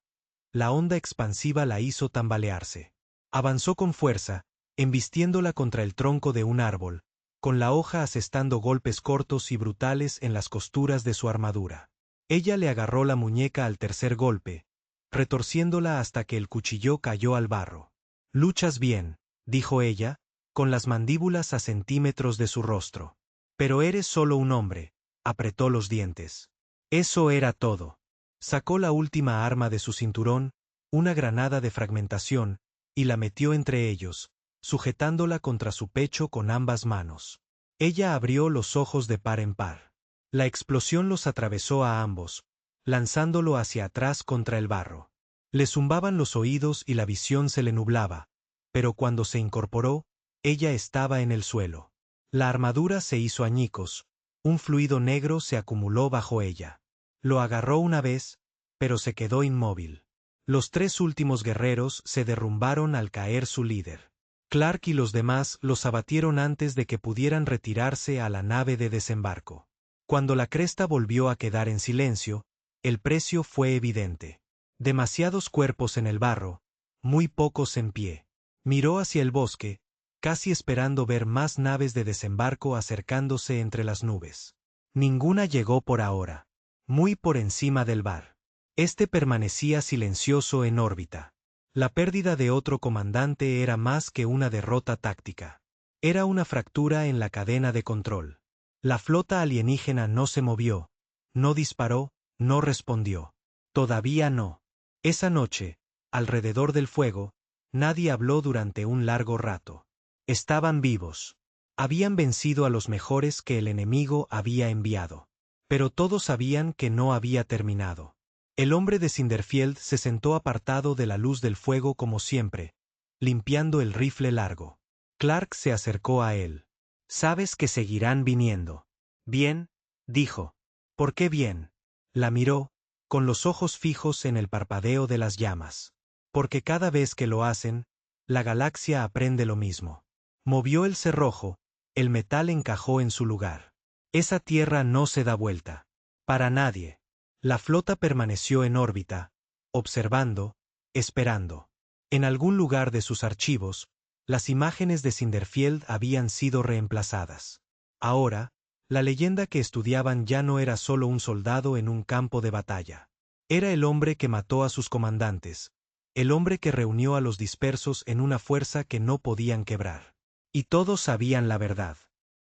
La onda expansiva la hizo tambalearse. Avanzó con fuerza, embistiéndola contra el tronco de un árbol, con la hoja asestando golpes cortos y brutales en las costuras de su armadura. Ella le agarró la muñeca al tercer golpe, retorciéndola hasta que el cuchillo cayó al barro. «Luchas bien», dijo ella, con las mandíbulas a centímetros de su rostro. «Pero eres solo un hombre», apretó los dientes. Eso era todo. Sacó la última arma de su cinturón, una granada de fragmentación, y la metió entre ellos, sujetándola contra su pecho con ambas manos. Ella abrió los ojos de par en par. La explosión los atravesó a ambos, lanzándolo hacia atrás contra el barro. Le zumbaban los oídos y la visión se le nublaba, pero cuando se incorporó, ella estaba en el suelo. La armadura se hizo añicos, un fluido negro se acumuló bajo ella. Lo agarró una vez, pero se quedó inmóvil. Los 3 últimos guerreros se derrumbaron al caer su líder. Clark y los demás los abatieron antes de que pudieran retirarse a la nave de desembarco. Cuando la cresta volvió a quedar en silencio, el precio fue evidente. Demasiados cuerpos en el barro, muy pocos en pie. Miró hacia el bosque, casi esperando ver más naves de desembarco acercándose entre las nubes. Ninguna llegó por ahora. Muy por encima del bar. Este permanecía silencioso en órbita. La pérdida de otro comandante era más que una derrota táctica. Era una fractura en la cadena de control. La flota alienígena no se movió, no disparó, no respondió. Todavía no. Esa noche, alrededor del fuego, nadie habló durante un largo rato. Estaban vivos. Habían vencido a los mejores que el enemigo había enviado. Pero todos sabían que no había terminado. El hombre de Cinderfield se sentó apartado de la luz del fuego como siempre, limpiando el rifle largo. Clark se acercó a él. «Sabes que seguirán viniendo». «Bien», dijo. «¿Por qué bien?» La miró, con los ojos fijos en el parpadeo de las llamas. «Porque cada vez que lo hacen, la galaxia aprende lo mismo». Movió el cerrojo, el metal encajó en su lugar. Esa tierra no se da vuelta. Para nadie. La flota permaneció en órbita, observando, esperando. En algún lugar de sus archivos, las imágenes de Cinderfield habían sido reemplazadas. Ahora, la leyenda que estudiaban ya no era solo un soldado en un campo de batalla. Era el hombre que mató a sus comandantes, el hombre que reunió a los dispersos en una fuerza que no podían quebrar. Y todos sabían la verdad.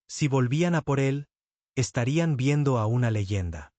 Si volvían a por él, estarían viendo a una leyenda.